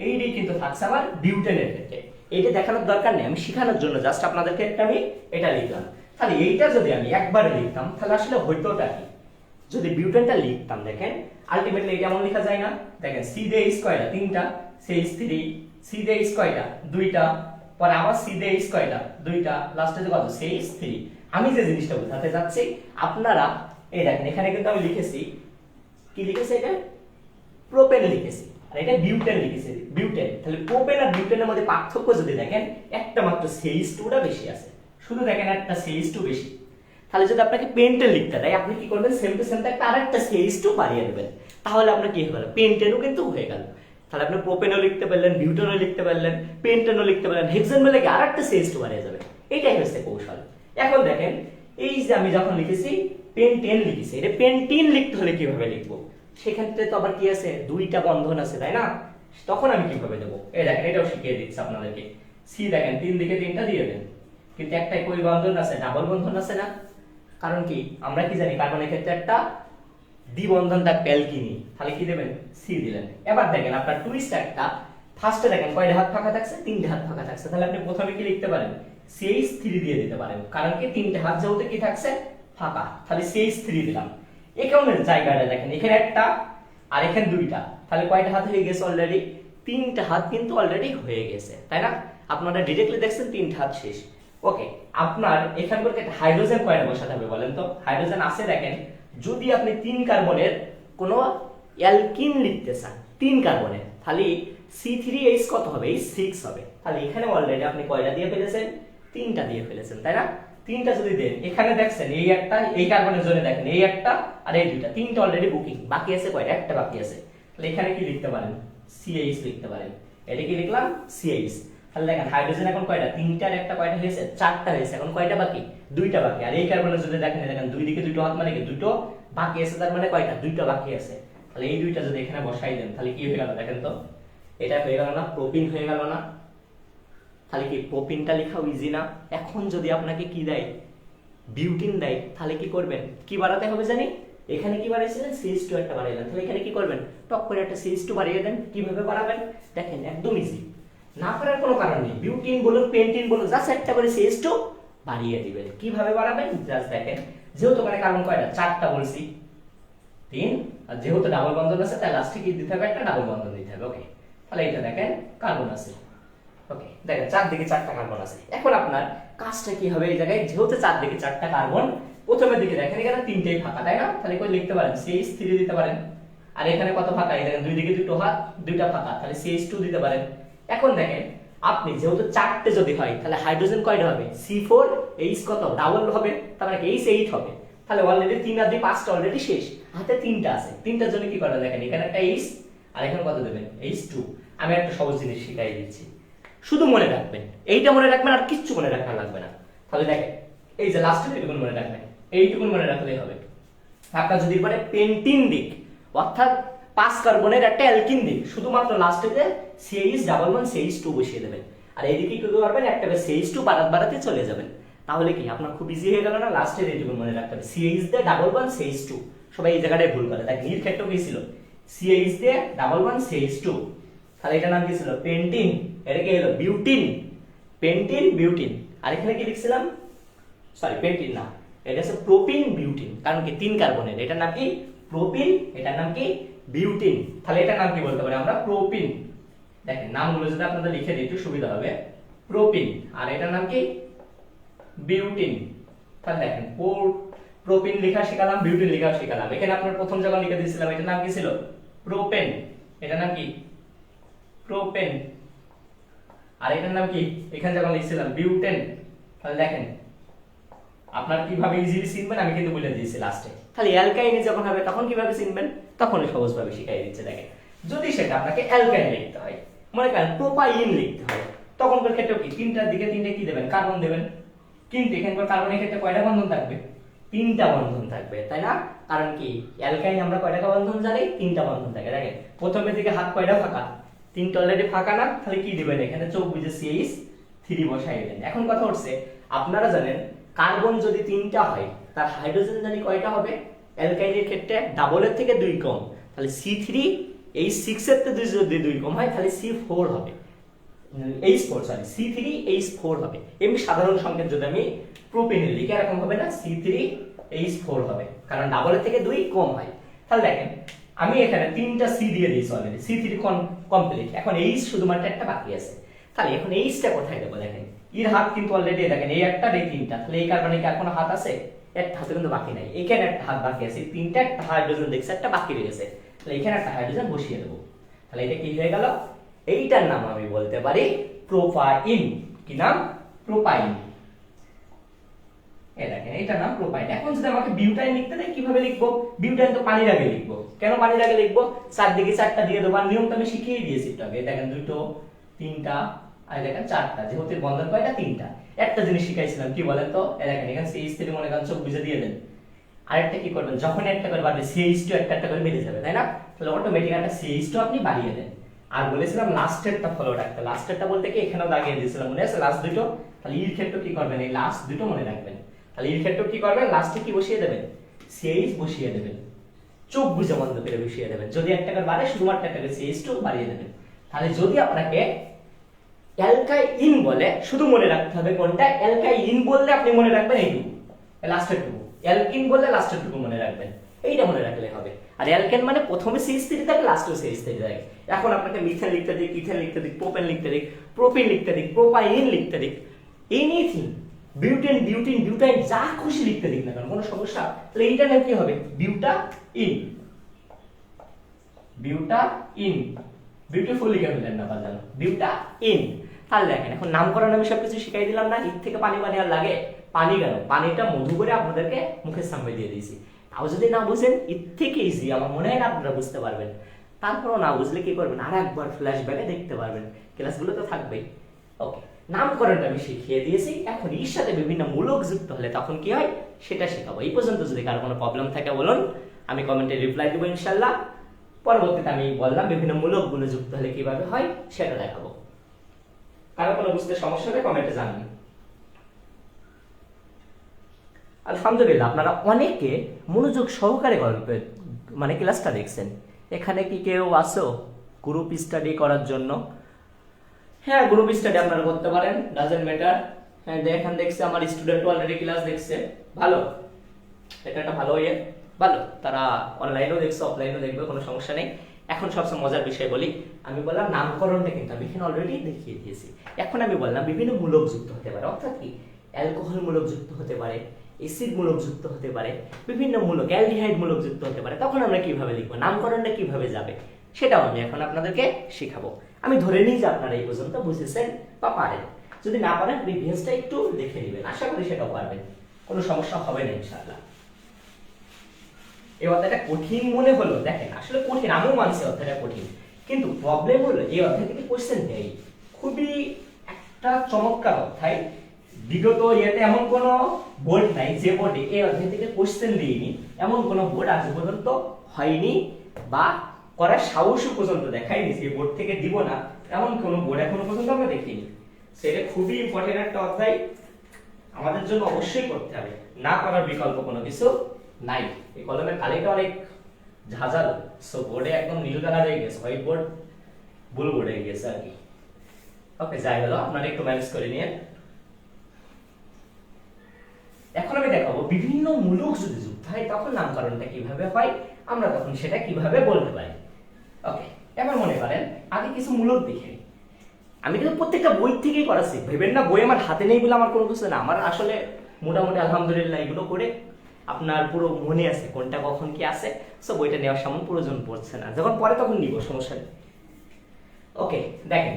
এইটাই কিন্তু থাকছে আমার বিউটেনের ক্ষেত্রে। এইটা দেখানোর দরকার নেই, আমি শেখানোর জন্য জাস্ট আপনাদের ক্ষেত্রে আমি এটা লিখলাম। তাহলে এইটা যদি আমি একবারে লিখতাম তাহলে আসলে হইতোটা কি? যদি বিউটেনটা লিখতাম, দেখেন আলটিমেটলি এটা এমন লেখা যায় না। দেখেন সি দিয়ে এইচ কয়টা? তিনটা, সিএইচ থ্রি। সি দিয়ে এইচ কয়টা? দুইটা, পরে আবার সি দিয়ে এইচ কয়টা? দুইটা, লাস্টে যে কত? CH three. আমি যে জিনিসটা বোঝাতে যাচ্ছি, আপনারা এই দেখেন এখানে কিন্তু আমি লিখেছি, কি লিখেছি? এটা প্রোপেন লিখেছি, আর এটা বিউটেন লিখেছি। বিউটেন, তাহলে প্রোপেন আর বিউটেনের মধ্যে পার্থক্য যদি দেখেন, একটা মাত্র সিএইচ2 টা বেশি আছে, শুধু দেখেন একটা সিএইচ2 বেশি। তাহলে যদি আপনাকে পেন্টেন লিখতে দেয়, আপনি কি করবেন? সেম টু সেম একটা আরেকটা সিএইচ2 বাড়িয়ে দেবেন, তাহলে আপনার কি হয়ে গেল? পেন্টেনও কিন্তু হয়ে গেল। তাহলে আপনি প্রোপেনও লিখতে পারলেন, বিউটেনও লিখতে পারলেন, পেন্টেনও লিখতে পারলেন, হেক্সেন মিলে কি আরেকটা সিএইচ2 বাড়িয়ে যাবে। এটাই হচ্ছে কৌশল। এখন দেখেন এই যে আমি যখন লিখেছি পেন্টেন লিখেছি, এটা পেন্টিন লিখতে হলে কিভাবে লিখবো? সেক্ষেত্রে তো আবার কি আছে? দুইটা বন্ধন আছে, তাই না? তখন আমি কিভাবে দেবো? এই দেখেন এটাও শিখিয়ে দিচ্ছি আপনাদেরকে। সি দেখেন তিন দিকে তিনটা দিয়ে দেন, কিন্তু একটা কই বন্ধন আছে, ডাবল বন্ধন আছে না? কারণ কি আমরা কি জানি? কার্বনের ক্ষেত্রে একটা দ্বিবন্ধনটা অ্যালকিনি, তাহলে কি দেবেন? সি দিলেন। এবার দেখেন আপনার টুইস্ট একটা, ফার্স্টে দেখেন কয়টা হাত ফাঁকা থাকছে? তিনটে হাত ফাঁকা থাকছে। তাহলে আপনি প্রথমে কি লিখতে পারেন? CH3 দিয়ে দিতে পারেন, কারণ কি তিনটে হাত যেহেতু কি থাকছে? ফাঁকা, তাহলে CH3 দিলাম। এখানের জায়গাটা দেখেন, এখানে একটা আর এখানে দুইটা, তাহলে কয়টা হাত হয়ে গেছে? অলরেডি তিনটা হাত কিন্তু অলরেডি হয়ে গেছে, তাই না? আপনারা ডাইরেক্টলি দেখছেন তিনটা হাত শেষ। ওকে, আপনার এখানকার হাইড্রোজেন কয়টা বসাতে হবে বলেন তো? হাইড্রোজেন আছে দেখেন, যদি আপনি 3 কার্বনের কোনো অ্যালকিন লিখতে চান, 3 কার্বনের, তাহলে C3H কত হবে? এই 6 হবে। তাহলে এখানে অলরেডি আপনি কয়টা দিয়ে ফেলেছেন? 3টা দিয়ে ফেলেছেন, তাই না? 3টা যদি দেন, এখানে দেখছেন এই একটা, এই কার্বনের জন্য দেখেন এই একটা আর এই দুইটা, 3টা অলরেডি বুকিং, বাকি আছে কয়টা? একটা বাকি আছে। তাহলে এখানে কি লিখতে পারেন? CH লিখতে পারেন। এটা কি লিখলাম? CH। তাহলে দেখেন হাইড্রোজেন এখন কয়টা? 3টা আর একটা কয়টা হয়েছে? 4টা হয়েছে। এখন কয়টা বাকি? 2টা বাকি। আর এই কার্বনের যদি দেখেন, দেখেন দুই দিকে দুটো হাত, মানে কি দুটো বাকি আছে, তার মানে কয়টা? 2টা বাকি আছে। তাহলে এই দুইটা যদি এখানে বসাই দেন, তাহলে কি হয়ে গেল দেখেন তো? এটা হয়ে গেল না? প্রোপিন হয়ে গেল না? তাহলে কি প্রোপিনটা লেখাও ইজি না? এখন যদি আপনাকে কি দেয়? বিউটিন দেয়, তাহলে কি করবেন? কি বাড়াতে হবে জানি? এখানে কি বাড়াইছিলেন? CH2 একটা বাড়াইলেন, তাহলে এখানে কি করবেন? টক করে একটা CH2 বাড়িয়ে দেন। কিভাবে বাড়াবেন? দেখেন একদম ইজি, না পারার কোনো কারণ নেই। বিউটিন বলুন, পেন্টিন বলুন, জাস্ট একটা করে CH2 বাড়িয়ে দিবেন। কিভাবে বাড়াবেন? জাস্ট দেখেন, যেহেতু মানে কার্বন কয়টা? 4টা বলছি, 3, আর যেহেতু ডাবল বন্ধন আছে তাই লাস্টে কি দিতে হবে? একটা ডাবল বন্ধন দিতে হবে। ওকে, তাহলে এটা দেখেন কার্বন আছে। ওকে, দেখেন চারদিকে 4টা কার্বন আছে। এখন আপনার কাজটা কি হবে? এই জায়গায় যেহেতু চারদিকে 4টা কার্বন, প্রথমের দিকে দেখেন এখানে 3টেই ফাঁকা, তাই না? তাহলে কই লিখতে পারেন? CH3 দিতে পারেন। আর এখানে কত ফাঁকা? এই দেখেন দুই দিকে দুটো হাত, দুইটা ফাঁকা, তাহলে CH2 দিতে পারেন। এখন দেখেন আপনি যেহেতু 4টে যদি হয়, তাহলে হাইড্রোজেন কয়টা হবে? C4H কত? ডাবল হবে, তার মানে H8 হবে। তাহলে অলরেডি 3 আর 2 5টা অলরেডি শেষ, হাতে 3টা আছে। 3টার জন্য কি করবেন? দেখেন এখানে একটা H আর এখানে কত দেবেন? H2। আমি একটা সহজ জিনিস শিখাই দিচ্ছি, শুধু মনে রাখবেন, এইটা মনে রাখবেন, আর কিচ্ছু মনে রাখা লাগবে না। তাহলে দেখেন এই যে লাস্টে এইটুকুন মনে রাখবেন, এইটুকুন মনে রাখলেই হবে। আপনার যদি মানে পেন্টিন দিক, অর্থাৎ 5 কার্বনের একটা অ্যালকিন দিক, শুধুমাত্র লাস্টেতে CH ডাবল বন্ড CH2 বসিয়ে দেবেন। আর এইদিকে কি করবেন? একটা CH2 বাড়াতে চলে যাবেন। তাহলে কি আপনার খুব ইজি হয়ে গেল না? লাস্টের এইটুকুন মনে রাখতে হবে, CH দিয়ে ডাবল বন্ড CH2। সবাই এই জায়গাটায় ভুল করে, দেখেন এর ক্ষেত্রেও কি ছিল? CH দিয়ে ডাবল বন্ড CH2, তাহলে এটা নাম কি ছিল? পেন্টিন। এটা কি হলো? বিউটিন। Pentene butene. আর এখানে কি লিখছিলাম? সরি, পেন্টিন না, এটা হচ্ছে প্রোপিন বিউটিন। কারণ কি 3 কার্বনের, এটার নাম কি? প্রোপিন, এটার নাম কি? বিউটিন। তাহলে এটার নাম কি বলতে পারি আমরা? প্রোপিন। দেখেন নামগুলো যদি আপনাদের লিখে দিই একটু সুবিধা হবে। প্রোপিন, আর এটার নাম কি? বিউটিন। তাহলে দেখেন প্রোপিন লেখা শিখালাম, বিউটিন লেখা শিখালাম। এখানে আপনার প্রথম যখন লিখে দিয়েছিলাম, এটার নাম কি ছিল? প্রোপেন। এটার নাম কি? প্রোপেন। আর এটার নাম কি? এখানে যখন লিখছিলাম বিউটেন। তাহলে দেখেন আপনার কিভাবে ইজিলি চিনবেন আমি কিন্তু বলে দিয়েছি লাস্টে। তাহলে অ্যালকাইনে যখন হবে তখন কিভাবে চিনবেন? তখনই সহজভাবে শিখাই দিচ্ছে। দেখেন যদি সেটা আপনাকে অ্যালকাইন লিখতে হয়, মনে করেন প্রোপাইন লিখতে হয়, তখনকার ক্ষেত্রে কি 3টার দিকে 3টে কি দেবেন? কার্বন দেবেন। কিন্তু এখানকার কার্বনের ক্ষেত্রে কয়টা বন্ধন থাকবে? তিনটা বন্ধন থাকবে, তাই না? কারণ কি অ্যালকাইন আমরা কয়টা বন্ধন জানি? তিনটা বন্ধন থাকে। দেখেন প্রথমের দিকে হাত কয়টা ফাঁকা? তিনটা অলরেডি ফাঁকা না? তাহলে কি দিবেন এখানে? চোখ বুঝে CH3 বসাই দেন। এখন কথা হচ্ছে আপনারা জানেন কার্বন যদি তিনটা হয় তার হাইড্রোজেন জানি কয়টা হবে? অ্যালকাইনের ক্ষেত্রে ডাবলের থেকে 2 কম, তাহলে C3H6 এর থেকে যদি 2 কম হয় তাহলে C4 হবে, H4 সরি C3H4 হবে। এমনি সাধারণ সংকেত যদি আমি প্রোপেনের লিখি এরকম হবে না, C3H4 হবে, কারণ ডাবলের থেকে 2 কম হয়। তাহলে দেখেন আমি এখানে তিনটা C দিয়ে দিয়েছি অলরেডি, C3 কমপ্লিট। এখন H শুধুমাত্র একটা বাকি আছে, তাহলে এখন H টা কোথায় দেবো? দেখেন এর হাত কিন্তু অলরেডি দেখেন এই একটা এই তিনটা, তাহলে এই কার্বনে কি আর কোনো হাত আছে? একটা হাতে কিন্তু বাকি নাই, এখানে একটা হাত বাকি আছে, তিনটা একটা হাইড্রোজেন দেখছে একটা বাকি রয়েছে, তাহলে এখানে একটা হাইড্রোজেন বসিয়ে দেবো। তাহলে এটা কি হয়ে গেল? এইটার নাম আমি বলতে পারি প্রোপাইন। কি নাম? প্রোপাইন। এই দেখেন এইটার নাম প্রোপাইন। এখন যদি আমাকে বিউটাইন লিখতে দেয় কিভাবে লিখবো? বিউটাইন তো পানির আগে লিখবো। কেন পানির আগে লিখবো? চারদিকে চারটা দিয়ে দেবো, আর নিয়মটা আমি শিখিয়ে দিয়েছি একটু আগে। দেখেন দুটো, তিনটা, আর দেখেন চারটা, যেহেতু বন্ধন কয়টা? তিনটা। একটা জিনিস শিখাইছিলাম কি বলেন তো? এই দেখেন এখানে CH3 মনে করেন চোখ বুঝে দিয়ে দেন। আরেকটা কি করবেন? যখন একটা করে বাড়বে CH2 একটা করে বেড়ে যাবে, তাই না? তাহলে অটোমেটিক একটা CH2 আপনি বাড়িয়ে দেন। আর বলেছিলাম লাস্টেরটা ফলো রাখতে। লাস্টেরটা বলতে কি এখানেও দাগিয়ে দিয়েছিলাম, মনে আছে? লাস্ট দুটো। তাহলে এর ক্ষেত্রে কি করবেন? এই লাস্ট দুটো মনে রাখবেন। তাহলে এর ক্ষেত্রে কি করবেন? লাস্টে কি বসিয়ে দেবেন? CH বসিয়ে দেবেন, চোখ বুঝে বন্ধ করে বসিয়ে দেবেন। যদি একটা করে বাড়ে শুধুমাত্র একটা করে CH2 বাড়িয়ে দেবেন। তাহলে যদি আপনাকে অ্যালকাইন বলে শুধু মনে রাখতে হবে কোনটা? অ্যালকাইন বললে আপনি মনে রাখবেন এইটুকু, লাস্টের টুকু। অ্যালকিন বললে লাস্টের টুকু মনে রাখবেন, এইটা মনে রাখলে হবে। আর অ্যালকেন মানে প্রথমে CH3 থাকে, লাস্টে CH3 থাকে। এখন আপনাকে মিথেন লিখতে দিক, ইথেন লিখতে দিক, প্রোপেন লিখতে দিক, প্রোপিন লিখতে দিক, প্রোপাইন লিখতে দিক, এনিথিং, বিউটেন, বিউটিন, বিউটাইন, যা খুশি লিখতে দিক না কারণ কোনো সমস্যা। তাহলে এইটার নাম কি হবে? বিউটাইন। বিউটাইন, বিউটিফুল লিখে ফেলেন না বাজানো, বিউটাইন। তাহলে দেখেন এখন নামকরণ আমি সবকিছু শিখাই দিলাম না? এর থেকে পানি পানি আর লাগে? পানি কেন? পানিটা মধু করে আপনাদেরকে মুখের সামনে দিয়ে দিয়েছি। তাও যদি না বুঝেন, এর থেকে ইজি আমার মনে হয় না আপনারা বুঝতে পারবেন। তারপরও না বুঝলে কি করবেন? আর একবার ফ্ল্যাশব্যাকে দেখতে পারবেন, ক্লাসগুলো তো থাকবেই। ওকে, নামকরণটা আমি শিখিয়ে দিয়েছি। এখন এর সাথে বিভিন্ন মূলক যুক্ত হলে তখন কি হয় সেটা শেখাবো। এই পর্যন্ত যদি কারো কোনো প্রবলেম থাকে বলুন, আমি কমেন্টে রিপ্লাই দেবো ইনশাল্লাহ। পরবর্তীতে আমি বললাম বিভিন্ন মূলকগুলো যুক্ত হলে কিভাবে হয় সেটা দেখাবো। কারো কোনো বুঝতে সমস্যা হলে কমেন্টে জানান। আলহামদুলিল্লাহ আপনারা অনেকে মনোযোগ সহকারে গল্পের মানে ক্লাসটা দেখছেন। এখানে কি কেউ আসো গ্রুপ স্টাডি করার জন্য? হ্যাঁ, গ্রুপ স্টাডি আপনারা করতে পারেন, ডাজন্ট ম্যাটার। হ্যাঁ, দেখেন দেখছে আমার স্টুডেন্ট অলরেডি ক্লাস দেখছে, ভালো, এটা একটা ভালো ইয়ে, ভালো। তারা অনলাইনেও দেখছে, অফলাইনেও দেখবে, কোনো সমস্যা নেই। এখন সবচেয়ে মজার বিষয় বলি, আমি বললাম নামকরণটা কিন্তু আমি এখানে অলরেডি দেখিয়ে দিয়েছি। এখন আমি বললাম বিভিন্ন মূলক যুক্ত হতে পারে, অর্থাৎ কি অ্যালকোহল মূলক যুক্ত হতে পারে, অ্যাসিড মূলক যুক্ত হতে পারে, বিভিন্ন মূলক, অ্যালডিহাইড মূলক যুক্ত হতে পারে। তখন আমরা কিভাবে লিখবো, নামকরণটা কিভাবে যাবে সেটাও আমি এখন আপনাদেরকে শেখাবো। আমি ধরে নিই যে আপনারা এই পর্যন্ত বুঝেছেন বা পারেন। যদি না পারেন প্রিভিয়াসটা একটু দেখে নেবেন, আশা করি সেটাও পারবেন, কোনো সমস্যা হবে না ইনশাআল্লাহ। এই অধ্যায়টা কঠিন মনে হলো, দেখেন আসলে কঠিন, আমিও মানছি অধ্যায়টা কঠিন, কিন্তু প্রবলেম হলো এই অধ্যায় থেকে কোশ্চেন নেই। খুবই একটা চমৎকার অধ্যায়। বিগত ইয়েতে এমন কোনো বোর্ড নাই যে বোর্ডে এই অধ্যায় থেকে কোশ্চেন দিইনি, এমন কোনো বোর্ড আজ পর্যন্ত হয়নি বা করার সাহসও পর্যন্ত দেখায়নি যে বোর্ড থেকে দিব না, এমন কোনো বোর্ড এখনো পর্যন্ত আমরা দেখিনি। সেটা খুবই ইম্পর্টেন্ট একটা অধ্যায়, আমাদের জন্য অবশ্যই করতে হবে, না করার বিকল্প কোনো কিছু নাই। এই কলমের কালিটা অনেক ঝাঁঝাল, সো বোর্ডে একদম নীল কালার হয়ে গেছে, হোয়াইট বোর্ড ব্লু বোর্ড হয়ে গেছে আর কি। ওকে, যাই হলো, আপনারা একটু ম্যানেজ করে নিন। এখন আমি দেখাবো বিভিন্ন মূলক যদি যুক্ত হয় তখন নামকরণটা কিভাবে হয়, আমরা তখন সেটা কিভাবে বলতে পারি। ওকে, এবার মনে করেন আগে কিছু মূলক দেখে নিই। আমি কিন্তু প্রত্যেকটা বই থেকেই করাচ্ছি, ভেবেন না বই আমার হাতে নেই বলে আমার কোনো কিছু না, আমার আসলে মোটামুটি আলহামদুলিল্লাহ এগুলো করে আপনার পুরো মনে আছে কোনটা কখন কি আছে। সো বইটা নেওয়ার সময় প্রয়োজন পড়ছে না, যখন পরে তখন নিব, সমস্যা নেই। ওকে, দেখেন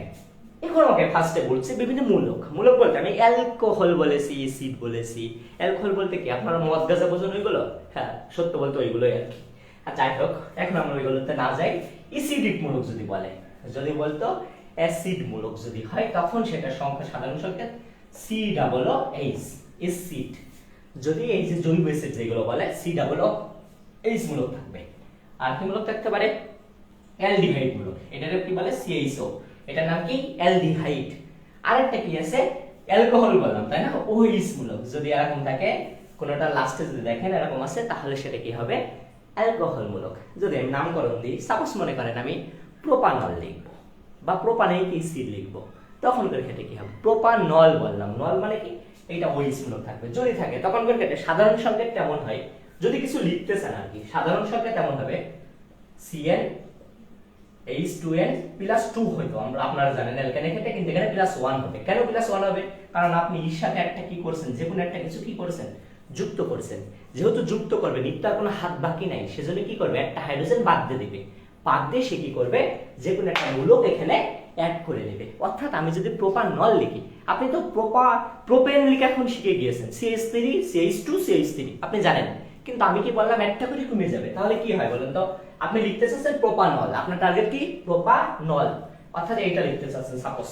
এখন আমাকে ফার্স্টে বলছে বিভিন্ন মূলক। মূলক বলতে আমি অ্যালকোহল বলেছি, অ্যাসিড বলেছি। অ্যালকোহল বলতে কি আপনারা মদ গাঁজা বোঝেন ওইগুলো? হ্যাঁ, সত্য বলতে ওইগুলোই আর কি। আর যাই হোক, এখন আমরা ওইগুলোতে না যাই। অ্যাসিডিক মূলক যদি বলে, যদি বলতো অ্যাসিড মূলক যদি হয় তখন সেটা সংখ্যা সাধারণ সংখ্যা COOH, অ্যাসিড, যদি এই যে জৈব অ্যাসিড যেগুলো বলে সি ডাবল ও এইচ মূলক থাকবে। আর কি মূলক থাকতে পারে? অ্যালডিহাইড মূলক। এটাকে কি বলে? CHO। এটার নাম কি? অ্যালডিহাইড। আরেকটা কি আছে? অ্যালকোহল বললাম, তাই না? OH মূলক। যদি এরকম থাকে, কোনটা লাস্টে যদি দেখেন এরকম আছে, তাহলে সেটা কি হবে? অ্যালকোহল মূলক। যদি আমি নামকরণ দিই, সাপোজ মনে করেন আমি প্রোপানল লিখবো বা প্রোপানিক অ্যাসিড লিখবো, তখনকার ক্ষেত্রে কি হবে? প্রোপানল বললাম। নল মানে কি? এইটা OH মূলক থাকবে। যদি থাকে তখনকার ক্ষেত্রে সাধারণ সংকেত কেমন হয়? যদি কিছু লিখতে চান আর কি, সাধারণ সংকেত কেমন হবে? CN H2N +2 হয়তো আপনারা জানেন অ্যালকানের ক্ষেত্রে, কিন্তু এখানে +1 হবে। কেন +1 হবে? কারণ আপনি এর সাথে একটা কি করছেন, যে কোনো একটা কিছু কি করছেন, যুক্ত করছেন। যেহেতু যুক্ত করবেন, এর তার কোনো হাত বাকি নাই, সেজন্য কি করবে? একটা হাইড্রোজেন বাদ দিয়ে দিবে। বাদ দিয়ে সে কি করবে? যে কোনো একটা মূলক এখানে অ্যাড করে নেবে। অর্থাৎ আমি যদি প্রোপানল লিখি, আপনি তো প্রোপেন লিখে এখন শিখে গিয়েছেন, CH3 CH2 CH3 আপনি জানেন, কিন্তু আমি কি বললাম? একটা করে কমে যাবে। তাহলে কি হয় বলেন তো? আপনি লিখতে চাচ্ছেন প্রোপানল, আপনার টার্গেট কি? প্রোপানল। অর্থাৎ এইটা লিখতে চাচ্ছেন, সাপোজ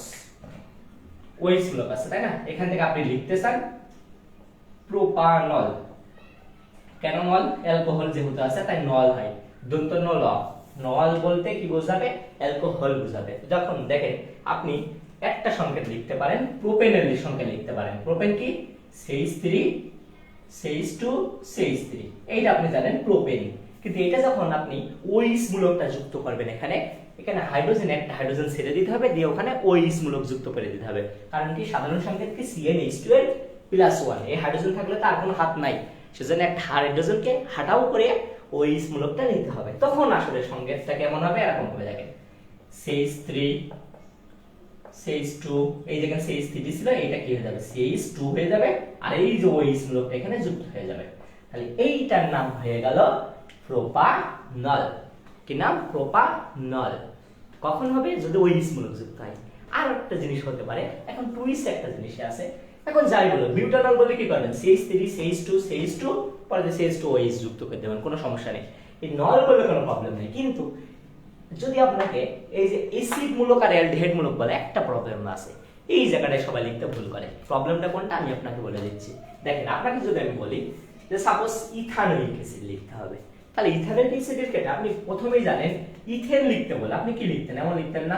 OH মূলক আছে, তাই না? এখান থেকে আপনি লিখতে চান প্রোপানল। কেন নল? অ্যালকোহল যেহেতু আছে তাই নল হয়। দন্ত নল। নল বলতে কি বোঝাবে? অ্যালকোহল বোঝাবে। যখন দেখেন আপনি একটা সংকেত লিখতে পারেন, প্রোপেনের সংকেত লিখতে পারেন। প্রোপেন কি? CH3 CH2 CH3, এইটা আপনি জানেন প্রোপেন। কিন্তু এটা যখন আপনি OH মূলকটা যুক্ত করবেন, এখানে হাইড্রোজেন, একটা হাইড্রোজেন ছেড়ে দিতে হবে, দিয়ে ওখানে OH মূলক যুক্ত করে দিতে হবে। কারণ কি? সাধারণ সংকেত কি? CnH2n +1। এই হাইড্রোজেন থাকলে তার কোনো হাত নাই, সেজন্য একটা হাইড্রোজেনকে হাটাও করে OH মূলকটা নিতে হবে। তখন আসলে সংকেতটা কেমন হবে? এরকম হবে, দেখেন CH3 CH2, এই যেখানে CH3 ছিল এটা কি হয়ে যাবে? CH2 হয়ে যাবে, আর এই যে OH মূলকটা এখানে যুক্ত হয়ে যাবে। তাহলে এইটার নাম হয়ে গেল প্রোপানল। কি নাম? প্রোপানল। কখন হবে? যদি OH মূলক যুক্ত হয়। আর একটা জিনিস হতে পারে, এখন টুইস্ট একটা জিনিস আছে। এখন যাই বলো, বিউটানল বলে কি করবেন? CH3 CH2 CH2 পরে CH2 OH যুক্ত করে দেবেন, কোনো সমস্যা নেই। এই নল বলে কোনো প্রবলেম নেই। কিন্তু যদি আপনাকে এই যে অ্যাসিড মূলক আর অ্যালডিহাইড মূলক বলে, একটা প্রবলেম আছে। এই জায়গাটায় সবাই লিখতে ভুল করে। প্রবলেমটা কোনটা আমি আপনাকে বলে দিচ্ছি। দেখেন, আপনাকে যদি আমি বলি যে সাপোজ ইথানোয়িক অ্যাসিড লিখতে হবে, তাহলে ইথানোয়িক অ্যাসিডের ক্ষেত্রে আপনি প্রথমেই জানেন ইথেন লিখতে বলে আপনি কি লিখতেন? এমন লিখতেন না?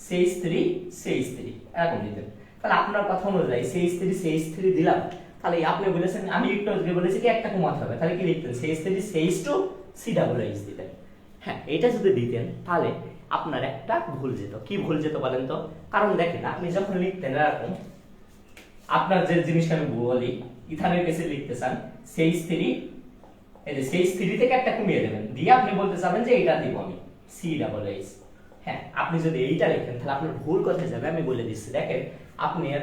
CH3 CH3 এরকম লিখতেন। তাহলে আপনার কথা অনুযায়ী CH3 CH3 দিলাম, তাহলে আপনি বলেছেন, আমি একটু আগে বলেছি কি একটা কমাতে হবে, তাহলে কি লিখতেন? CH3 CH2 COOH দিতেন। হ্যাঁ, এটা যদি দিতেন তাহলে আপনার একটা ভুল যেত। কি ভুল যেত বলেন তো? কারণ দেখেন, আপনি যখন লিখতেন এরকম, আপনার যে জিনিসটা আমি বলি, ইথানোয়িক অ্যাসিড লিখতে চান CH3, এই যে CH3 থেকে একটা কমিয়ে দেবেন, দিয়ে আপনি বলতে চাবেন যে এটা দিব আমি COOH। হ্যাঁ, আপনি যদি এইটা লিখেন তাহলে আপনার ভুল কোথায় যাবে আমি বলে দিচ্ছি। দেখেন, আপনার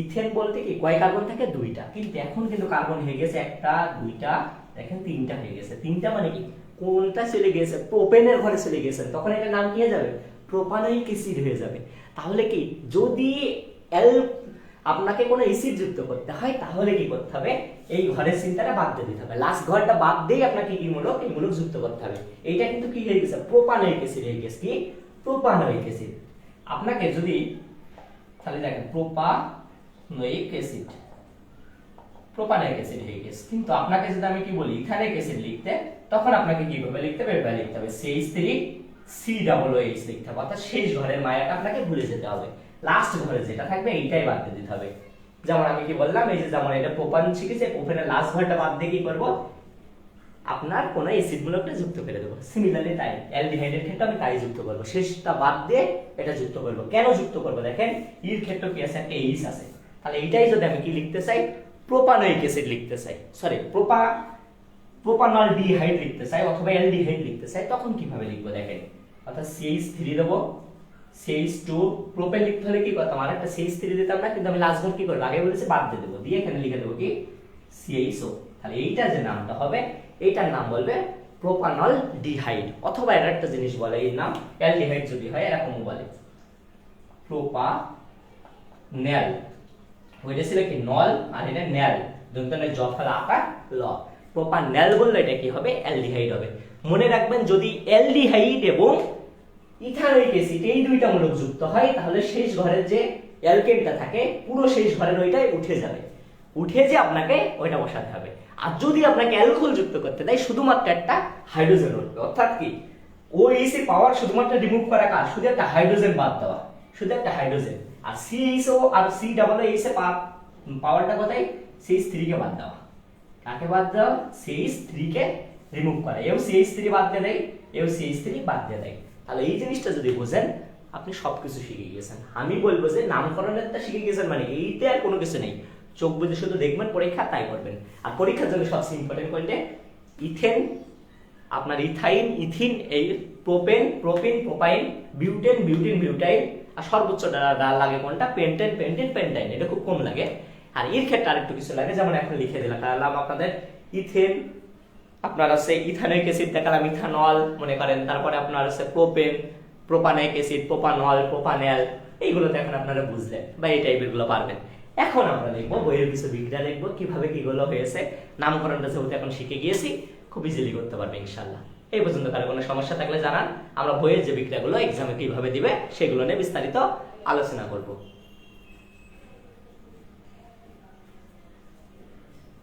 ইথেন বলতে কি কয় কার্বন থাকে? 2টা, কিন্তু এখন কিন্তু কার্বন হয়ে গেছে 1টা 2টা, দেখেন 3টা হয়ে গেছে। 3টা মানে কি? কোনটা চলে গেছে? প্রোপেনের ঘরে চলে গেছে, তখন এটার নাম কি হয়ে যাবে? প্রোপানোয়িক অ্যাসিড হয়ে যাবে। তাহলে কি, যদি আপনাকে কোনো অ্যাসিড যুক্ত করতে হয় তাহলে কি করতে হবে? এই ঘরের চিন্তাটা বাদ দিয়ে দিতে হবে, লাস্ট ঘরটা বাদ দিয়ে আপনাকে কি মূলক? এই মূলক যুক্ত করতে হবে। এইটা কিন্তু কি হয়ে গেছে? প্রোপানোয়িক অ্যাসিড হয়ে গেছে। কি? Propanoic acid. আপনাকে যদি তাহলে দেখেন প্রোপানোয়িক অ্যাসিড, প্রোপানোয়িক অ্যাসিড হয়ে গেছে। কিন্তু আপনাকে যদি আমি কি বলি ইথানিক অ্যাসিড লিখতে, তখন আপনাকে কি করবে? লিখতে হবে, এভাবে লিখতে হবে CH3 COOH লিখতে হবে। অর্থাৎ শেষ ঘরের মায়াটা আপনাকে ভুলে যেতে হবে, লাস্ট ঘরে যেটা থাকবে এইটাই বাদ দিয়ে দিতে হবে। যেমন আমি কি বললাম, এই যে যেমন এটা প্রোপান শিখেছে, প্রোপেনের লাস্ট ঘরটা বাদ দিয়ে কি করব? আপনার কোন অ্যাসিড মূলকটা যুক্ত করে দেব। সিমিলারলি তাই অ্যালডিহাইডের ক্ষেত্রে আমি তাই যুক্ত করব, শেষটা বাদ দিয়ে এটা যুক্ত করব। কেন যুক্ত করব? দেখেন, এর ক্ষেত্রে কি আছে? একটা এইচ আছে। তাহলে এইটাই যদি আমি কি লিখতে চাই? প্রোপানোয়িক অ্যাসিড লিখতে চাই, সরি প্রোপানল ডিহাইড লিখতে চাই, অথবা অ্যালডিহাইড লিখতে চাই, তখন কিভাবে লিখবো? দেখেন, অর্থাৎ CH3 দেব, CH2 প্রোপেন লিখতে হলে কি করতাম? আর একটা CH3 দিতাম না, কিন্তু আমি লাস্ট ঘর কি করব? আগে বলেছি বাদ দিয়ে দেব, দিয়ে এখানে লিখে দেব কি? CHO। তাহলে এইটা যে নামটা হবে, এইটার নাম বলবে প্রোপানল ডিহাইড, অথবা এর একটা জিনিস বলে এই নাম অ্যালডিহাইড যদি হয় এরকম বলে প্রোপানেল। ওইটা ছিল কি? নল, আর এটা নেল, দন্তনে জফল আকার ল। প্রোপানেল বললে এটা কি হবে? অ্যালডিহাইড হবে। মনে রাখবেন, যদি অ্যালডিহাইড এবং ইথানোয়িক অ্যাসিড এই দুইটা মূলক যুক্ত হয়, তাহলে শেষ ঘরের যে অ্যালকেনটা থাকে পুরো শেষ ঘরের ওইটাই উঠে যাবে। উঠে যে আপনাকে ওইটা বসাতে হবে। আর যদি আপনাকে অ্যালকোহল যুক্ত করতে দেয় শুধুমাত্র একটা হাইড্রোজেন উঠবে, অর্থাৎ কি OH পাওয়ার শুধুমাত্র রিমুভ করা কাজ, শুধু একটা হাইড্রোজেন বাদ দেওয়া, শুধু একটা হাইড্রোজেন। আর CHO আর COOH পাওয়ারটা কোথায়? CH3 কে বাদ দেওয়া। কাকে বাদ দেওয়া? CH3 কে রিমুভ করা। এও CH3 বাদ দিয়ে দেয়, এও CH3 বাদ দিয়ে দেয়। তাহলে এই জিনিসটা যদি বুঝেন আপনি সবকিছু শিখে গিয়েছেন। আমি বলবো যে নামকরণেরটা শিখে গিয়েছেন মানে এইতে আর কোনো কিছু নেই। চোখ বুঝে শুধু দেখবেন, পরীক্ষা তাই করবেন। আর পরীক্ষার জন্য সবচেয়ে ইম্পর্টেন্ট কোনটা? ইথেন, আপনার ইথাইন, ইথিন, এই propane, propene, propyne, butane, butene, butyne, আর সর্বোচ্চ লাগে কোনটা? Pentane, pentene, pentyne. এটা খুব কম লাগে। আর এর ক্ষেত্রে আরেকটু কিছু লাগে, যেমন এখন লিখে দিলাম আপনাদের ইথেন, আপনার আছে ইথানিক অ্যাসিড দেখালাম, ইথানল মনে করেন। তারপরে আপনার আছে প্রোপেন, প্রোপানিক অ্যাসিড, প্রোপানল, প্রোপানেল, এইগুলোতে এখন আপনারা বুঝলেন বা এই টাইপের গুলো পারবেন। এখন আমরা লিখবো বইয়ের কিছু বিক্রিয়া, লিখবো কিভাবে কিগুলো হয়েছে। নামকরণটা যেহেতু এখন শিখে গিয়েছি, খুব ইজিলি করতে পারবে ইনশাআল্লাহ। এই পর্যন্ত কারো কোনো সমস্যা থাকলে জানান। আমরা বইয়ের যে বিক্রিয়াগুলো এক্সামে কিভাবে দিবে সেগুলো নিয়ে বিস্তারিত আলোচনা করব।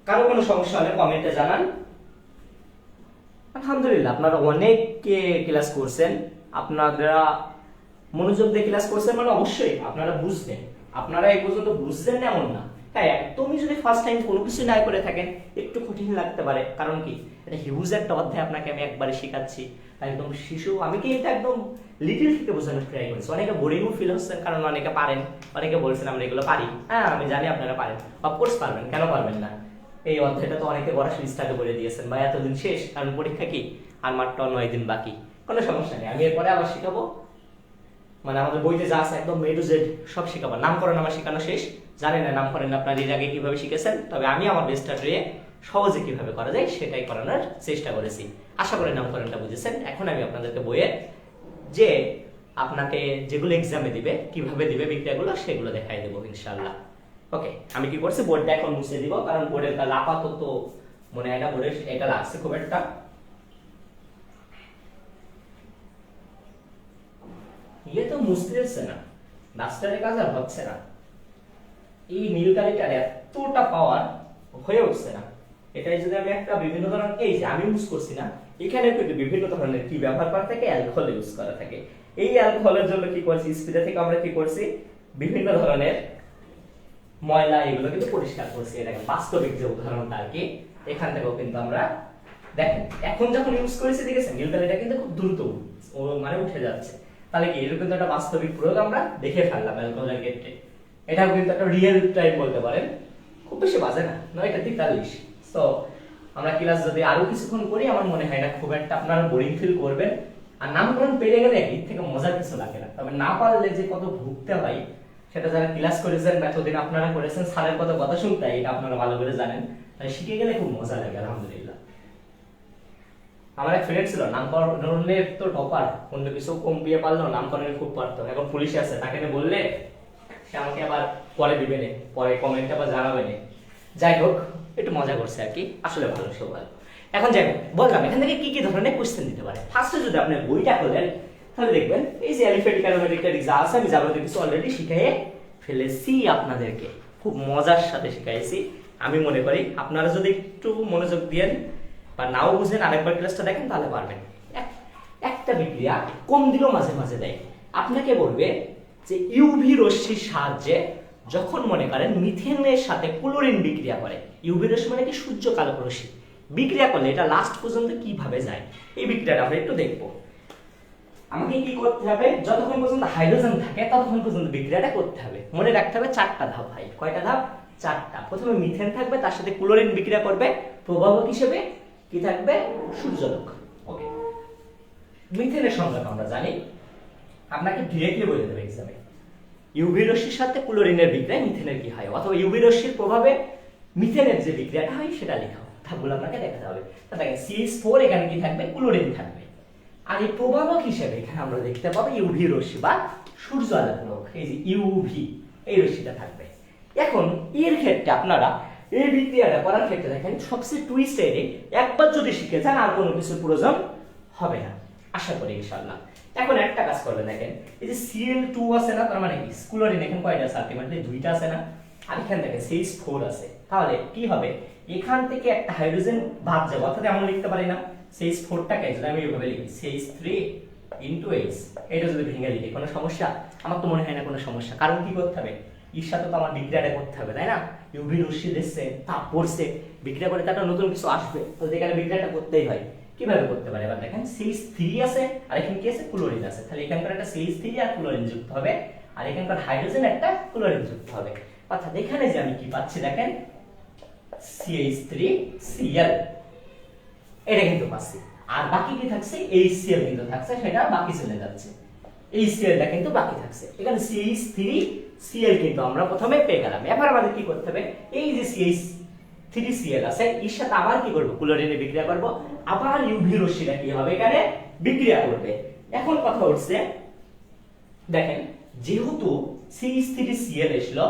কারো কোনো সমস্যা হলে কমেন্টে জানান। আলহামদুলিল্লাহ আপনারা অনেক ক্লাস করছেন, আপনারা মনোযোগ দিয়ে ক্লাস করছেন মানে অবশ্যই আপনারা বুঝবেন। আপনারা এই পর্যন্ত বুঝছেন না এমন না। তাই একদমই যদি ফার্স্ট টাইম কোনো কিছু না করে থাকেন একটু কঠিন লাগতে পারে, কারণ কি এটা হিউজ একটা অধ্যায় আপনাকে আমি একবারে শেখাচ্ছি। একদম শিশু আমি কি এটা একদম লিটল থেকে বোঝানোর ট্রাই করছি। অনেকে বোরিংও ফিল হচ্ছেন, কারণ অনেকে পারেন, অনেকে বলছেন আমরা এগুলো পারি। হ্যাঁ আমি জানি আপনারা পারেন, অফকোর্স পারবেন, কেন পারবেন না। এই অধ্যায়টা তো অনেকে সরাসরি স্টার্ট করে দিয়েছেন বা এতদিন শেষ, কারণ পরীক্ষা কি আর মাত্র 9 দিন বাকি। কোনো সমস্যা নেই, আমি এরপরে আবার শিখাবো। মানে আমাদের বইতে যা আছে একদম A to Z সব শিখাবো। নামকরণ আমার শেখানো শেষ, জানি না নামকরণ আপনার এর আগে কিভাবে শিখেছেন, তবে আমি আমার বেস্টটা ট্রে সহজে কিভাবে করা যায় সেটাই করানোর চেষ্টা করেছি। আশা করি নামকরণটা বুঝেছেন। এখন আমি আপনাদেরকে বইয়ে যে আপনাকে যেগুলো এক্সামে দিবে কিভাবে দিবে বিক্রিয়াগুলো সেগুলো দেখাই দেবো ইনশাআল্লাহ। ওকে, আমি কি করছি বোর্ডটা এখন মুছে দিব, কারণ বোর্ডের আপাতত মনে হয় না বোর্ডের এটা লাগছে খুব একটা। ये तो মুছতে হচ্ছে না, ডাস্টারের কাজ আর হচ্ছে না। এই নীল কালিটার এতটা পাওয়ার হয়ে উঠছে না। এটাই যদি আমি একটা বিভিন্ন ধরনের, এই যে আমি ইউজ করছি না, এখানে কিন্তু বিভিন্ন ধরনের কি ব্যবহার করা থাকে, অ্যালকোহল ইউজ করা থাকে। এই অ্যালকোহলের জন্য কি করছি, স্প্রে থেকে আমরা কি করছি বিভিন্ন ধরনের ময়লা এগুলো কিন্তু পরিষ্কার করছি। এটা বাস্তবিক যে উদাহরণটা আর কি, এখান থেকেও কিন্তু আমরা দেখেন এখন যখন ইউজ করেছি দেখেছেন নীল কালিটা কিন্তু খুব দ্রুত মানে উঠে যাচ্ছে। তাহলে কি এরকম কিন্তু একটা বাস্তবিক প্রয়োগ আমরা দেখে ফেললাম অ্যালকোহলের ক্ষেত্রে। এটাও কিন্তু একটা রিয়েল টাইম বলতে পারেন, খুব বেশি বাজে না, 9:43। তো আমরা ক্লাস যদি আরো কিছুক্ষণ করি আমার মনে হয় না খুব একটা আপনারা বোরিং ফিল করবেন। আর নামকরণ পেরে গেলে এর থেকে মজার কিছু লাগে না, তবে না পারলে যে কত ভুগতে হয় সেটা যারা ক্লাস করেছেন বা এতদিন আপনারা করেছেন, স্যারের কত কথা শুনতে হয় এটা আপনারা ভালো করে জানেন। তাই শিখে গেলে খুব মজা লাগে আলহামদুলিল্লাহ। আমার এক ফ্রেন্ড ছিল নামকরণের তো টপার, অন্য কিছু কম দিয়ে পারলো নামকরণের খুব পারতো। এখন পুলিশে আছে, তাকে বললে সে আমাকে আবার পরে দিবে না, পরে কমেন্টে আবার জানাবে না। যাই হোক একটু মজা করছে আর কি, আসলে ভালো সব ভালো। এখন যাই হোক বললাম এখান থেকে কি কি ধরনের কোশ্চেন দিতে পারে। ফার্স্টে যদি আপনি বইটা খোলেন তাহলে দেখবেন এই যে অ্যালিফ্যাটিক অ্যারোমেটিকটা যা আছে আমি যাবতীয় কিছু অলরেডি শিখিয়ে ফেলেছি আপনাদেরকে, খুব মজার সাথে শিখাইছি। আমি মনে করি আপনারা যদি একটু মনোযোগ দেন বা নাও বুঝেন আরেকবার ক্লাসটা দেখেন তাহলে পারবেন। একটা বিক্রিয়া কম দিলেও মাঝে মাঝে দেয়, আপনাকে বলবে যে ইউভি রশ্মির সাহায্যে যখন মনে করেন মিথেনের সাথে ক্লোরিন বিক্রিয়া করে, ইউভি রশ্মি মানে কি সূর্য আলোক রশ্মি বিক্রিয়া করলে এটা লাস্ট পর্যন্ত কিভাবে যায় এই বিক্রিয়াটা আমরা একটু দেখবো। আমাকে কি করতে হবে, যতক্ষণ পর্যন্ত হাইড্রোজেন থাকে ততক্ষণ পর্যন্ত বিক্রিয়াটা করতে হবে। মনে রাখতে হবে 4টা ধাপ ভাই। কয়টা ধাপ? 4টা। প্রথমে মিথেন থাকবে, তার সাথে ক্লোরিন বিক্রিয়া করবে, প্রভাবক হিসেবে কি থাকবে? সূর্যালোক। ওকে, মিথেনের সংজ্ঞা আমরা জানি, আপনাকে ডিরেক্টলি বলে দেবে এক্সামে ইউভি রশ্মির সাথে ক্লোরিনের বিক্রিয়ায় মিথেনের কি হয়, অথবা ইউভি রশ্মির প্রভাবে মিথেনের যে বিক্রিয়াটা হয় সেটা লেখা ধাপগুলো আপনাকে দেখাতে হবে। তাহলে CH4 এখানে কি থাকবে? ক্লোরিন থাকবে। আর এই প্রভাবক হিসেবে এখানে আমরা দেখতে পাবো ইউভি রশ্মি বা সূর্য আলোক, এই যে ইউভি এই রশ্মিটা থাকবে। এখন এর ক্ষেত্রে আপনারা এই বিক্রিয়াটা করার ক্ষেত্রে দেখেন সবচেয়ে টুইস্টেড, একবার যদি শিখে যান আর কোনো কিছু প্রয়োজন হবে না আশা করি ইনশাআল্লাহ। এখন একটা কাজ করবেন, দেখেন এই যে Cl2 আছে না, তার মানে কি ক্লোরিন এখানে কয়টা আছে? আলটিমেটলি 2টা আছে না। আর এখান থেকে CH4 আছে, তাহলে কি হবে এখান থেকে একটা হাইড্রোজেন বাদ যাবে, অর্থাৎ এমন লিখতে পারি না CH4টাকে যদি আমি এইভাবে লিখি CH3 H, এটা যদি ভেঙে লিখি কোনো সমস্যা? আমার তো মনে হয় না কোনো সমস্যা, কারণ কি করতে হবে এর সাথে তো আমার বিক্রিয়াটা করতে হবে, তাই না? ইউভি রশ্মি দিচ্ছে, তাপ পড়ছে, বিক্রিয়া করে তার নতুন কিছু আসবে, তো এখানে বিক্রিয়াটা করতেই হয়। কিভাবে করতে পারে এবার দেখেন, CH3 আছে আর এখানে কি আছে ক্লোরিন আছে, তাহলে এখানকার একটা CH3 আর ক্লোরিন যুক্ত হবে, আর এখানকার হাইড্রোজেন একটা ক্লোরিন যুক্ত হবে, অর্থাৎ এখানে যে আমি কি পাচ্ছি দেখেন CH3Cl, এটা কিন্তু পাচ্ছি। আর বাকি কি থাকছে HCl কিন্তু থাকছে, সেটা বাকি চলে যাচ্ছে, HClটা কিন্তু বাকি থাকছে। এখানে CH3Cl কিন্তু আমরা প্রথমে পেয়ে গেলাম। এবার আমাদের কি করতে হবে, এই যে CH3Cl আছে এর সাথে আবার কি করব ক্লোরিনে বিক্রিয়া করব, আবার ইউভি রশ্মিটা কি হবে এখানে বিক্রিয়া করবে। এখন কথা উঠছে দেখেন, যেহেতু CH3Cl এসলো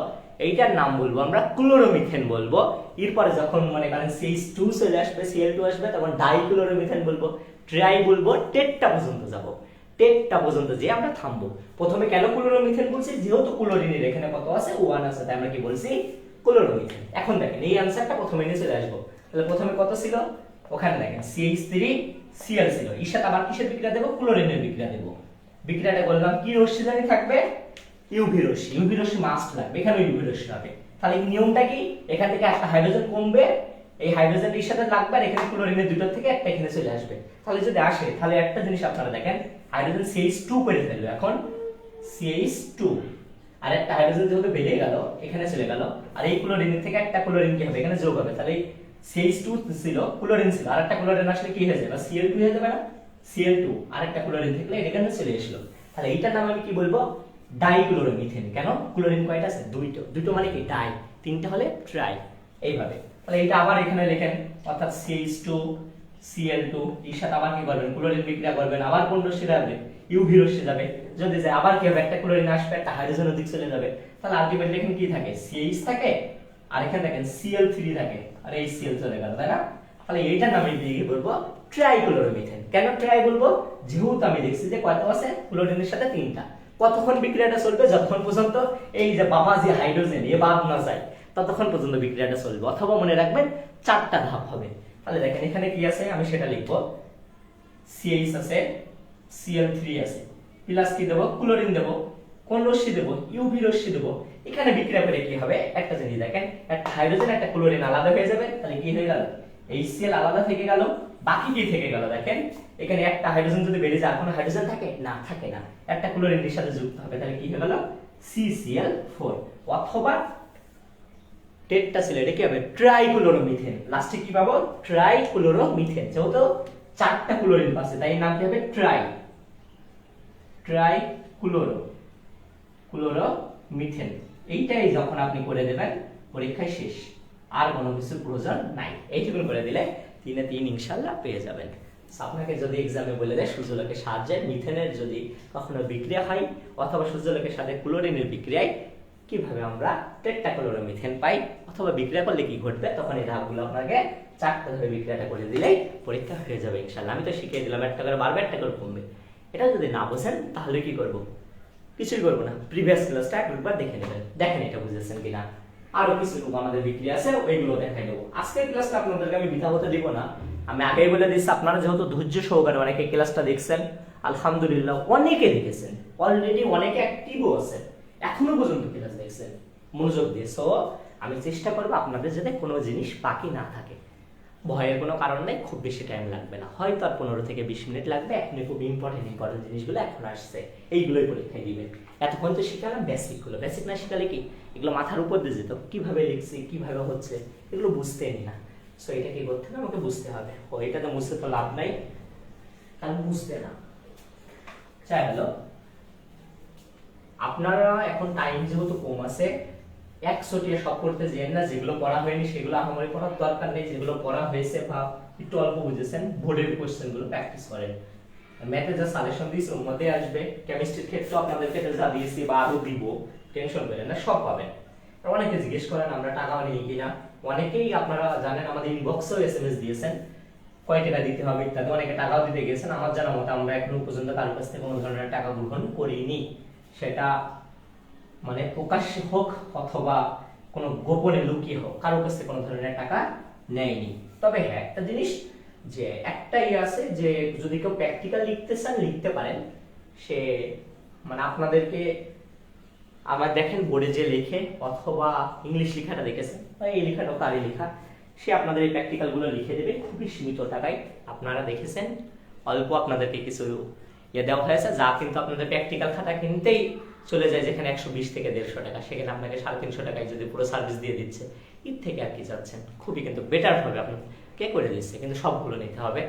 এইটার নাম বলবো আমরা ক্লোরোমিথেন বলবো, এরপরে যখন মনে করেন CH2 চলে আসবে Cl2 আসবে তখন ডাইক্লোরোমিথেন বলবো, ট্রাই বলবো, টেট্টা পর্যন্ত যাব, টেট্টা পর্যন্ত যে আমরা থামবো। প্রথমে কেন ক্লোরোমিথেন বলছি, যেহেতু ক্লোরিনের এখানে কত আছে 1 আছে, তাই আমরা কি বলছি ক্লোরোমিথেন। এখন দেখেন এই আনসারটা প্রথমে নিয়ে চলে আসবো, তাহলে প্রথমে কত ছিল ওখানে দেখেন CH3Cl ছিল, এর সাথে আবার কিসের বিক্রিয়া দেব ক্লোরিনের বিক্রিয়া দেব, বিক্রিয়াটা করলাম কি রশ্মি জানি থাকবে ইউভি রশ্মি, ইউভি রশ্মি মাস্ট লাগবে, এখানে ইউভি রশ্মি হবে। তাহলে নিয়মটা কি, এখান থেকে একটা হাইড্রোজেন কমবে, এই হাইড্রোজেনটির সাথে লাগবে আর এখানে ক্লোরিনের দুটো থেকে একটা এখানে চলে আসবে। তাহলে যদি আসে তাহলে একটা জিনিস আপনারা দেখেন, হাইড্রোজেন CH2 করে ফেলবে, এখন CH2 আর একটা হাইড্রোজেন যেহেতু বেড়ে গেল এখানে চলে গেল, আর এই ক্লোরিনের থেকে একটা ক্লোরিন কি হবে এখানে যোগ হবে, তাহলে CH2 ছিল ক্লোরিন ছিল, আর একটা ক্লোরিন আসলে কি হয়ে যাবে Cl2 হয়ে যাবে না, Cl2 আর একটা ক্লোরিন থাকলে এখানে চলে আসলো, তাহলে এইটার নাম আমি কি বলবো ডাইক্লোরোমিথেন। কেন ক্লোরিন কয়টা আছে দুটো মানে কি ডাই, তিনটা হলে ট্রাই, এইভাবে। তাহলে এটা আবার এখানে লেখেন, অর্থাৎ CH2 Cl2 এর সাথে আবার কি করবেন ক্লোরিন বিক্রিয়া করবেন, আবার কোন রশ্মি যাবে ইউভি রশ্মি যাবে, যদি যায় আবার কি হবে একটা ক্লোরিন আসবে একটা হাইড্রোজেন ওদিক চলে যাবে, তাহলে আলটিমেটলি এখানে কি থাকে CH থাকে আর এখানে দেখেন Cl3 থাকে আর এই Cl চলে গেল, তাই না? তাহলে এইটার নাম আমি কি বলবো ট্রাইক্লোরোমিথেন। কেন ট্রাই বলবো, যেহেতু আমি দেখছি যে কত আছে ক্লোরিনের সাথে তিনটা, কতক্ষণ বিক্রিয়াটা চলবে যতক্ষণ পর্যন্ত এই যে বাবা যে হাইড্রোজেন এ বাদ না যায় ততক্ষণ পর্যন্ত বিক্রিয়াটা চলবে, অথবা মনে রাখবেন চারটা ধাপ হবে। তাহলে দেখেন এখানে কি আছে আমি সেটা লিখবো, CH আছে Cl3 আছে প্লাস কি দেব ক্লোরিন দেব, কোন রশ্মি দেব ইউভি রশ্মি দেব, এখানে বিক্রিয়া করে কি হবে একটা জিনিস দেখেন, একটা হাইড্রোজেন একটা ক্লোরিন আলাদা হয়ে যাবে, তাহলে কি হয়ে গেল HCl আলাদা থেকে গেল, বাকি কি থেকে গেল দেখেন এখানে একটা হাইড্রোজেন যদি বেড়ে যায় কোনো হাইড্রোজেন থাকে না, থাকে না, একটা ক্লোরিনের সাথে যুক্ত হবে, তাহলে কি হয়ে গেল CCl4, অথবা টেট্টা ছিল এটা কি হবে ট্রাইক্লোরোমিথেন, লাস্টে কি পাবো ট্রাইক্লোরোমিথেন, যেহেতু চারটা ক্লোরিন পাচ্ছে তাই নাম কি হবে ট্রাইক্লোরোমিথেন। এইটাই যখন আপনি করে দেবেন পরীক্ষায় শেষ, আর কোনো কিছু প্রয়োজন নাই, এইটুকু করে দিলে 3-3 ইনশাআল্লাহ পেয়ে যাবেন। আপনাকে যদি এক্সামে বলে দেয় সূর্যালোকের সাহায্যে মিথেনের যদি কখনো বিক্রিয়া হয় অথবা সূর্যালোকের সাথে ক্লোরিনের বিক্রিয়ায় কিভাবে আমরা টেট্রাক্লোরোমিথেন পাই অথবা বিক্রিয়া করলে কি ঘটবে, তখন এই ধাপগুলো আপনাকে চারটা ধরে বিক্রিয়াটা করে দিলেই পরীক্ষা হয়ে যাবে ইনশাআল্লাহ। আমি তো শিখিয়ে দিলাম একটা করে বাড়বে একটা করে কমবে, এটা যদি না বোঝেন তাহলে কি করব, কিছুই করবো না, প্রিভিয়াস ক্লাসটা একবার দেখে নেবেন, দেখেন এটা বুঝেছেন কিনা। আরো কিছু আমাদের বিক্রিয়া আছে ওইগুলো দেখাই দেবো। আজকের ক্লাসটা আপনাদেরকে আমি বৃথা হতে দিব না, আমি আগেই বলে দিচ্ছি আপনারা যেহেতু ধৈর্য সহকারে অনেকে ক্লাসটা দেখছেন, আলহামদুলিল্লাহ অনেকে দেখেছেন, অলরেডি অনেকে অ্যাক্টিভও আছেন, এখনো পর্যন্ত ক্লাস দেখছেন মনোযোগ দিয়ে। সো আমি চেষ্টা করবো আপনাদের যাতে কোনো জিনিস বাকি না থাকে, ভয়ের কোনো কারণ নেই, খুব বেশি টাইম লাগবে না, হয়তো আর 15 থেকে 20 মিনিট লাগবে, এখন খুব ইম্পর্টেন্ট জিনিসগুলো এখন আসছে এইগুলোই পরীক্ষায় দিবেন। এতক্ষণ তো শিখালাম বেসিকগুলো, বেসিক না শিখালে কি এগুলো মাথার উপর দিয়ে যেত, কিভাবে লিখছি কিভাবে হচ্ছে এগুলো বুঝতেই না। সো এটা কি করতে হবে আমাকে বুঝতে হবে, ও এটাতে বুঝতে তো লাভ নাই কারণ বুঝতে না চাই। হলো আপনারা এখন টাইম যেহেতু কম আছে, 100টি সব করতে যেন না, যেগুলো পড়া হয়নি সেগুলো আমাদের পড়ার দরকার নেই, যেগুলো পড়া হয়েছে বা একটু অল্প বুঝেছেন বোর্ডের কোশ্চেনগুলো প্র্যাকটিস করেন। ম্যাথে যা সাজেশন দিয়েছি ওর মধ্যে আসবে, কেমিস্ট্রির ক্ষেত্রে আপনাদেরকে যা দিয়েছি বা আরো দিব টেনশন করেন না, সব পাবেন। অনেকে জিজ্ঞেস করেন আমরা টাকা নিই কিনা, অনেকেই আপনারা জানেন আমাদের ইনবক্সেও এসএমএস দিয়েছেন কয় টাকা দিতে হবে ইত্যাদি, অনেকে টাকাও দিতে গেছেন। আমার জানা মতে আমরা এখনো পর্যন্ত কারোর কাছ থেকে কোনো ধরনের টাকা গ্রহণ করিনি, সেটা মানে প্রকাশ্যে হোক অথবা কোনো গোপনে লুকিয়ে হোক কারো কাছে কোনো ধরনের টাকা নেয়নি। তবে হ্যাঁ একটা জিনিস যে একটাই আছে যে যদি কেউ প্র্যাকটিক্যাল লিখতে চান লিখতে পারেন, সে মানে আপনাদেরকে আমার দেখেন বোর্ডে যে লেখে অথবা ইংলিশ লেখাটা দেখেছেন বা এই লেখাটা তারই লেখা, সে আপনাদের এই প্র্যাকটিক্যালগুলো লিখে দেবে খুবই সীমিত টাকায়। আপনারা দেখেছেন অল্প আপনাদেরকে কিছু দেওয়া হয়েছে যা কিন্তু আপনাদের প্র্যাকটিক্যাল খাতা কিনতেই চলে যায়, যেখানে 120 থেকে 150 টাকা, সেখানে আপনাকে 350 টাকায় যদি পুরো সার্ভিস দিয়ে দিচ্ছে, এর থেকে আর কি চাচ্ছেন? খুবই কিন্তু বেটার হবে, আপনাকে কে করে দিচ্ছে, কিন্তু সবগুলো নিতে হবে,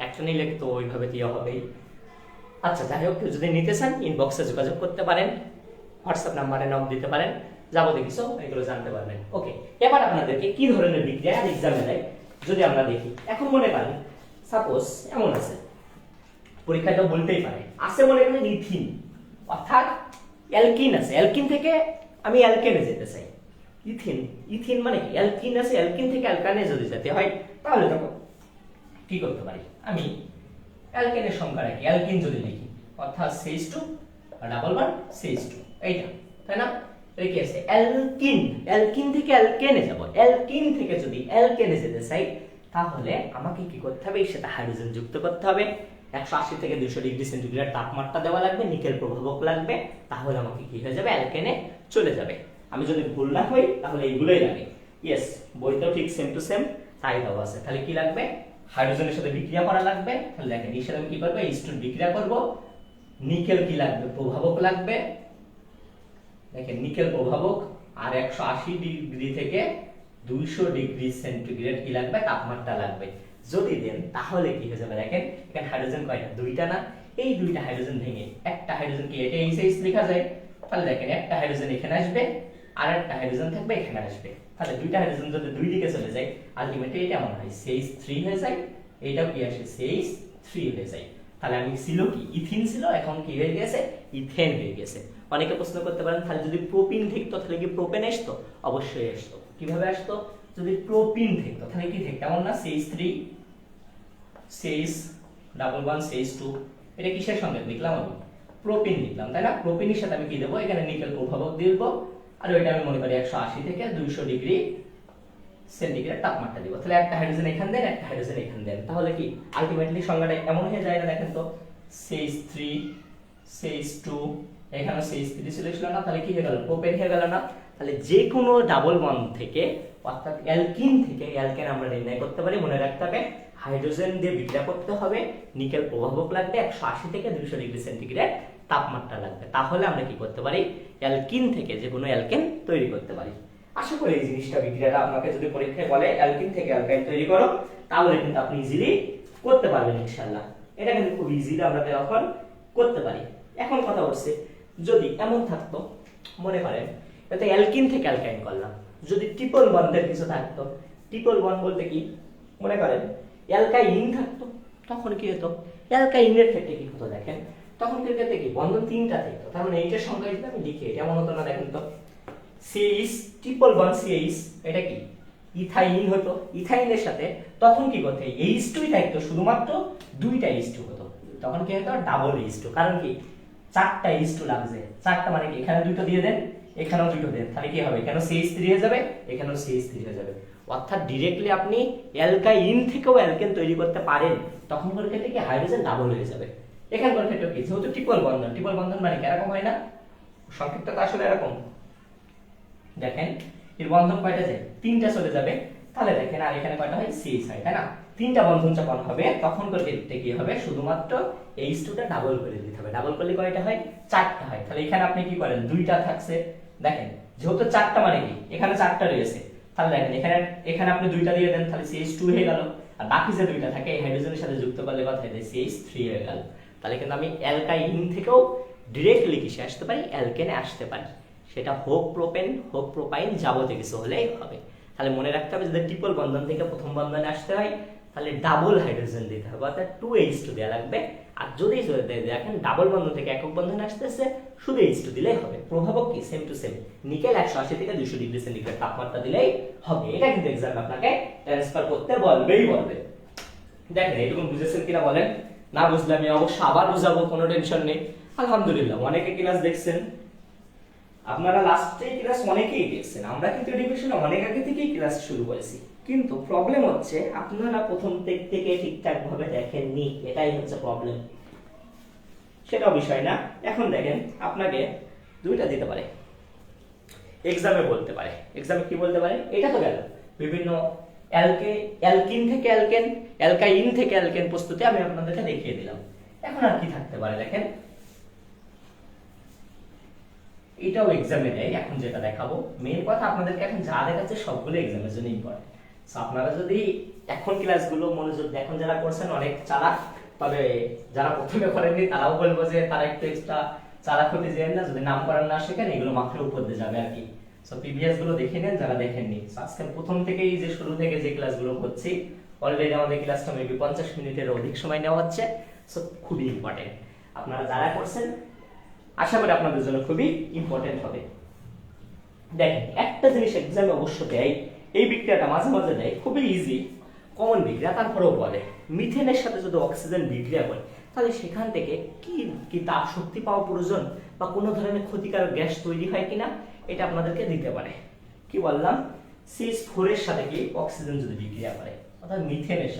একটা নিলে তো ওইভাবে দেওয়া হবেই। আচ্ছা যাই হোক, যদি নিতে চান ইনবক্সে যোগাযোগ করতে পারেন, হোয়াটসঅ্যাপ নাম্বারে নক দিতে পারেন, যাবতীয় কিছু এগুলো জানতে পারবেন। ওকে, এবার আপনাদেরকে কি ধরনের বিক্রিয়া এক্সামে দেয় যদি আমরা দেখি। এখন মনে করেন সাপোজ এমন আছে, পরীক্ষায় তো বলতেই পারে, আছে মনে করেন ইথিন, অর্থাৎ অ্যালকিন আছে, অ্যালকিন থেকে আমি অ্যালকেনে যেতে চাই। ইথিন, ইথিন মানে কি? অ্যালকিন আছে, অ্যালকিন থেকে অ্যালকানে যদি যেতে হয় তাহলে তখন কি করতে পারি? আমি অ্যালকেনের সংখ্যা রাখি, অ্যালকিন যদি লিখি অর্থাৎ CH2 ডাবল বন্ড CH2, এইটা তাই না? এই কি আছে অ্যালকিন, অ্যালকিন থেকে অ্যালকেনে যাব, অ্যালকিন থেকে যদি অ্যালকেনে যেতে চাই তাহলে আমাকে কি করতে হবে? সেটা হাইড্রোজেন যুক্ত করতে হবে, 180 থেকে 200 ডিগ্রি সেন্টিগ্রেড তাপমাত্রা দেওয়া লাগবে, নিকেল প্রভাবক লাগবে, তাহলে আমাকে কি হয়ে যাবে? অ্যালকেনে চলে যাবে। আমি যদি ভুল না হই তাহলে এইগুলোই লাগে। ইয়েস, বইতেও ঠিক সেম টু সেম তাই দেওয়া আছে। তাহলে কি লাগবে? হাইড্রোজেনের সাথে বিক্রিয়া করা লাগবে। তাহলে দেখেন এর সাথে আমি কি করব? H2 বিক্রিয়া করব। নিকেল কি লাগবে? প্রভাবক লাগবে। দেখেন নিকেল প্রভাবক, আর 180 ডিগ্রি থেকে 200 ডিগ্রি সেন্টিগ্রেড কি লাগবে? তাপমাত্রা লাগবে। যদি দেন তাহলে কি হয়ে যাবে? দেখেন এখানে হাইড্রোজেন কয়টা? দুইটা না? এই দুইটা হাইড্রোজেন ভেঙে একটা হাইড্রোজেন কি এটা এইচ লেখা যায়। তাহলে দেখেন একটা হাইড্রোজেন এখানে আসবে আর একটা হাইড্রোজেন থাকবে এখানে আসবে। তাহলে দুইটা হাইড্রোজেন যদি দুই দিকে চলে যায় আলটিমেটলি এটা মনে হয় CH3 হয়ে যায়, এটাও কি আসে? CH3 হয়ে যায়। তাহলে আমি ছিল কি ইথিন ছিল, এখন কি হয়ে গেছে? ইথেন হয়ে গেছে। অনেকে প্রশ্ন করতে পারেন তাহলে যদি প্রোপিন থাকতো তাহলে কি প্রোপেন আসতো? অবশ্যই আসতো। কিভাবে আসতো? যদি প্রোপিন থাকতো তাহলে কি থাকতো? এমন না CH3 CH double bond CH2, এটা কিসের সঙ্গে লিখলাম? আমি প্রোপিন লিখলাম তাই না? প্রোপিনের সাথে আমি কি দেব? এখানে নিকেল প্রভাবক দিব, আর ওইটা আমি মনে করি 180 থেকে 200 ডিগ্রি সেন্টিগ্রেড তাপমাত্রা দিব। তাহলে একটা হাইড্রোজেন এখান দেন, একটা হাইড্রোজেন এখান দেন, তাহলে কি আলটিমেটলি সংখ্যাটা এমন হয়ে যায় না? দেখেন তো CH3 CH2, এখানে CH3 ছিল না, তাহলে কি হয়ে গেল? প্রোপেন হয়ে গেল না? তাহলে যে কোনো ডাবল বন্ড থেকে অর্থাৎ অ্যালকিন থেকে অ্যালকেন আমরা নির্ণয় করতে পারি। মনে রাখতে হবে হাইড্রোজেন দিয়ে বিক্রিয়া করতে হবে, নিকেল প্রভাবক লাগবে, 180 থেকে 200 ডিগ্রি সেন্টিগ্রেড তাপমাত্রা লাগবে, তাহলে আমরা কি করতে পারি? অ্যালকিন থেকে যে কোনো অ্যালকেন তৈরি করতে পারি। আশা করি এই জিনিসটা বিক্রিয়াটা আপনাকে যদি পরীক্ষায় বলে অ্যালকিন থেকে অ্যালকাইন তৈরি করো, তাহলে কিন্তু আপনি ইজিলি করতে পারবেন ইনশাআল্লাহ। এটা কিন্তু খুব ইজিলি আমরা এখন করতে পারি। এখন কথা হচ্ছে যদি এমন থাকতো, মনে করেন এটা অ্যালকিন থেকে অ্যালকাইন করলাম, যদি ট্রিপল বন্ডের কিছু থাকতো, ট্রিপল বন্ড বলতে কি? মনে করেন অ্যালকাইন থাকতো, তখন কি হতো? অ্যালকাইনের ক্ষেত্রে কি হতো? দেখেন তখন ক্ষেত্রে কি বন্ধন তিনটা থাকতো, তার মানে এইটার সংখ্যা যদি আমি লিখি এটা এমন হতো না? দেখেন তো CH ট্রিপল বন্ড CH, এটা কি ইথাইন হতো, ইথাইনের সাথে তখন কি করতে? H2 থাকতো, শুধুমাত্র দুইটা H2 হতো, তখন কি হতো? Double H2। কারণ কি চারটা H2 লাগছে, চারটা মানে কি এখানে দুটো দিয়ে দেন, এখানেও দুটো দেন, তাহলে কি হবে? এখানেও CH3 হয়ে যাবে, এখানেও CH3 হয়ে যাবে। অর্থাৎ ডাইরেক্টলি আপনি অ্যালকাইন থেকেও অ্যালকেন তৈরি করতে পারেন, তখন কোন ক্ষেত্রে কি হাইড্রোজেন ডাবল হয়ে যাবে। এখানকার ক্ষেত্রে কি যেহেতু ট্রিপল বন্ধন, ট্রিপল বন্ধন মানে কি এরকম হয় না? সংক্ষিপ্তটা আসলে এরকম। দেখেন এর বন্ধন কয়টা যায়? তিনটা চলে যাবে। তাহলে দেখেন আর এখানে কয়টা হয়? CH হয় তাই না? তিনটা বন্ধন যখন হবে তখন ক্ষেত্রে কি হবে? শুধুমাত্র H2 টা ডাবল করে দিতে হবে। ডাবল করলে কয়টা হয়? চারটা হয়। তাহলে এখানে আপনি কি করেন? দুইটা থাকছে, দেখেন যেহেতু চারটা মানে কি এখানে চারটা রয়েছে, তাহলে দেখেন এখানে আপনি দুইটা দিয়ে দেন, তাহলে CH2 হয়ে গেল, আর বাকি যে দুইটা থাকে এই হাইড্রোজেনের সাথে যুক্ত করলে কথা হয় CH3 হয়ে গেল। তাহলে কিন্তু আমি অ্যালকাইন থেকেও ডাইরেক্টলি কিসে আসতে পারি? অ্যালকেনে আসতে পারি। সেটা হোক প্রোপেন হোক প্রোপাইন, যাবতীয় কিছু হলেই হবে। তাহলে মনে রাখতে হবে যদি ট্রিপল বন্ধন থেকে প্রথম বন্ধনে আসতে হয় তাহলে ডাবল হাইড্রোজেন দিতে হবে, অর্থাৎ 2H2 দেওয়া লাগবে। আর যদি দেখেন ডাবল বন্ধন থেকে একক বন্ধনে আসতেছে শুধু H2 দিলেই হবে। প্রভাবক কি? সেম টু সেম, নিকেল 180 থেকে 200 ডিগ্রি সেন্টিগ্রেড তাপমাত্রা দিলেই হবে। এটা কিন্তু এক্সাম আপনাকে ট্রান্সফার করতে বলবেই বলবে। দেখেন এটুকু বুঝেছেন কিনা বলেন? না বুঝলে আমি অবশ্যই আবার বুঝাবো, কোনো টেনশন নেই। আলহামদুলিল্লাহ অনেকে ক্লাস দেখছেন, আপনারা লাস্টে ক্লাস অনেকেই দেখছেন, আমরা কিন্তু এডুকেশনে অনেক আগে থেকেই ক্লাস শুরু করেছি, কিন্তু প্রবলেম হচ্ছে আপনারা প্রথম থেকে ঠিকঠাক ভাবে দেখেননি, এটাই হচ্ছে প্রবলেম। সেটাও বিষয় না। এখন দেখেন, আপনাকে দুইটা দিতে পারে, এক্সামে বলতে পারে। এক্সামে কি বলতে পারে? এটা তো গেল বিভিন্ন অ্যালকিন থেকে অ্যালকেন, অ্যালকাইন থেকে অ্যালকেন প্রস্তুতি আমি আপনাদেরকে দেখিয়ে দিলাম। এখন আর কি থাকতে পারে দেখেন, এটাও এক্সামে দেয়। এখন যেটা দেখাবো, মেইন কথা আপনাদেরকে এখন যা দেখাচ্ছে সবগুলো এক্সামের জন্য ইম্পর্টেন্ট। সো আপনারা যদি এখন ক্লাসগুলো মনোযোগ দিয়ে এখন যারা করছেন অনেক চালাক, তবে যারা প্রথমে করেননি তারাও বলবো যে তারা একটু এক্সট্রা চালাক হতে যেন না, যদি নাম করার না শেখেন এগুলো মাথার উপর দিয়ে যাবে আর কি। সো প্রিভিয়াস গুলো দেখে নেন যারা দেখেননি। সো আজকে প্রথম থেকেই যে শুরু থেকে যে ক্লাসগুলো করছি, অলরেডি আমাদের ক্লাসটা মেবি 50 মিনিটের অধিক সময় নেওয়া হচ্ছে। সো খুবই ইম্পর্টেন্ট, আপনারা যারা করছেন আশা করি আপনাদের জন্য খুবই ইম্পর্টেন্ট হবে। দেখেন, একটা জিনিস এক্সামে অবশ্য দেয়, এই বিক্রিয়াটা মাঝে মাঝে দেয়, খুবই ইজি কমন বিক্রিয়া, তারপরেও বলে মিথেনের সাথে যদি অক্সিজেন বিক্রিয়া করে তাহলে সেখান থেকে কি কি তাপ শক্তি পাওয়া প্রয়োজন বা কোনো ধরনের ক্ষতিকারক গ্যাস তৈরি হয় কিনা এটা আপনাদেরকে দিতে পারে। কি বললাম? CH4 এর সাথে কি অক্সিজেন যদি বিক্রিয়া করে, অর্থাৎ মিথেনের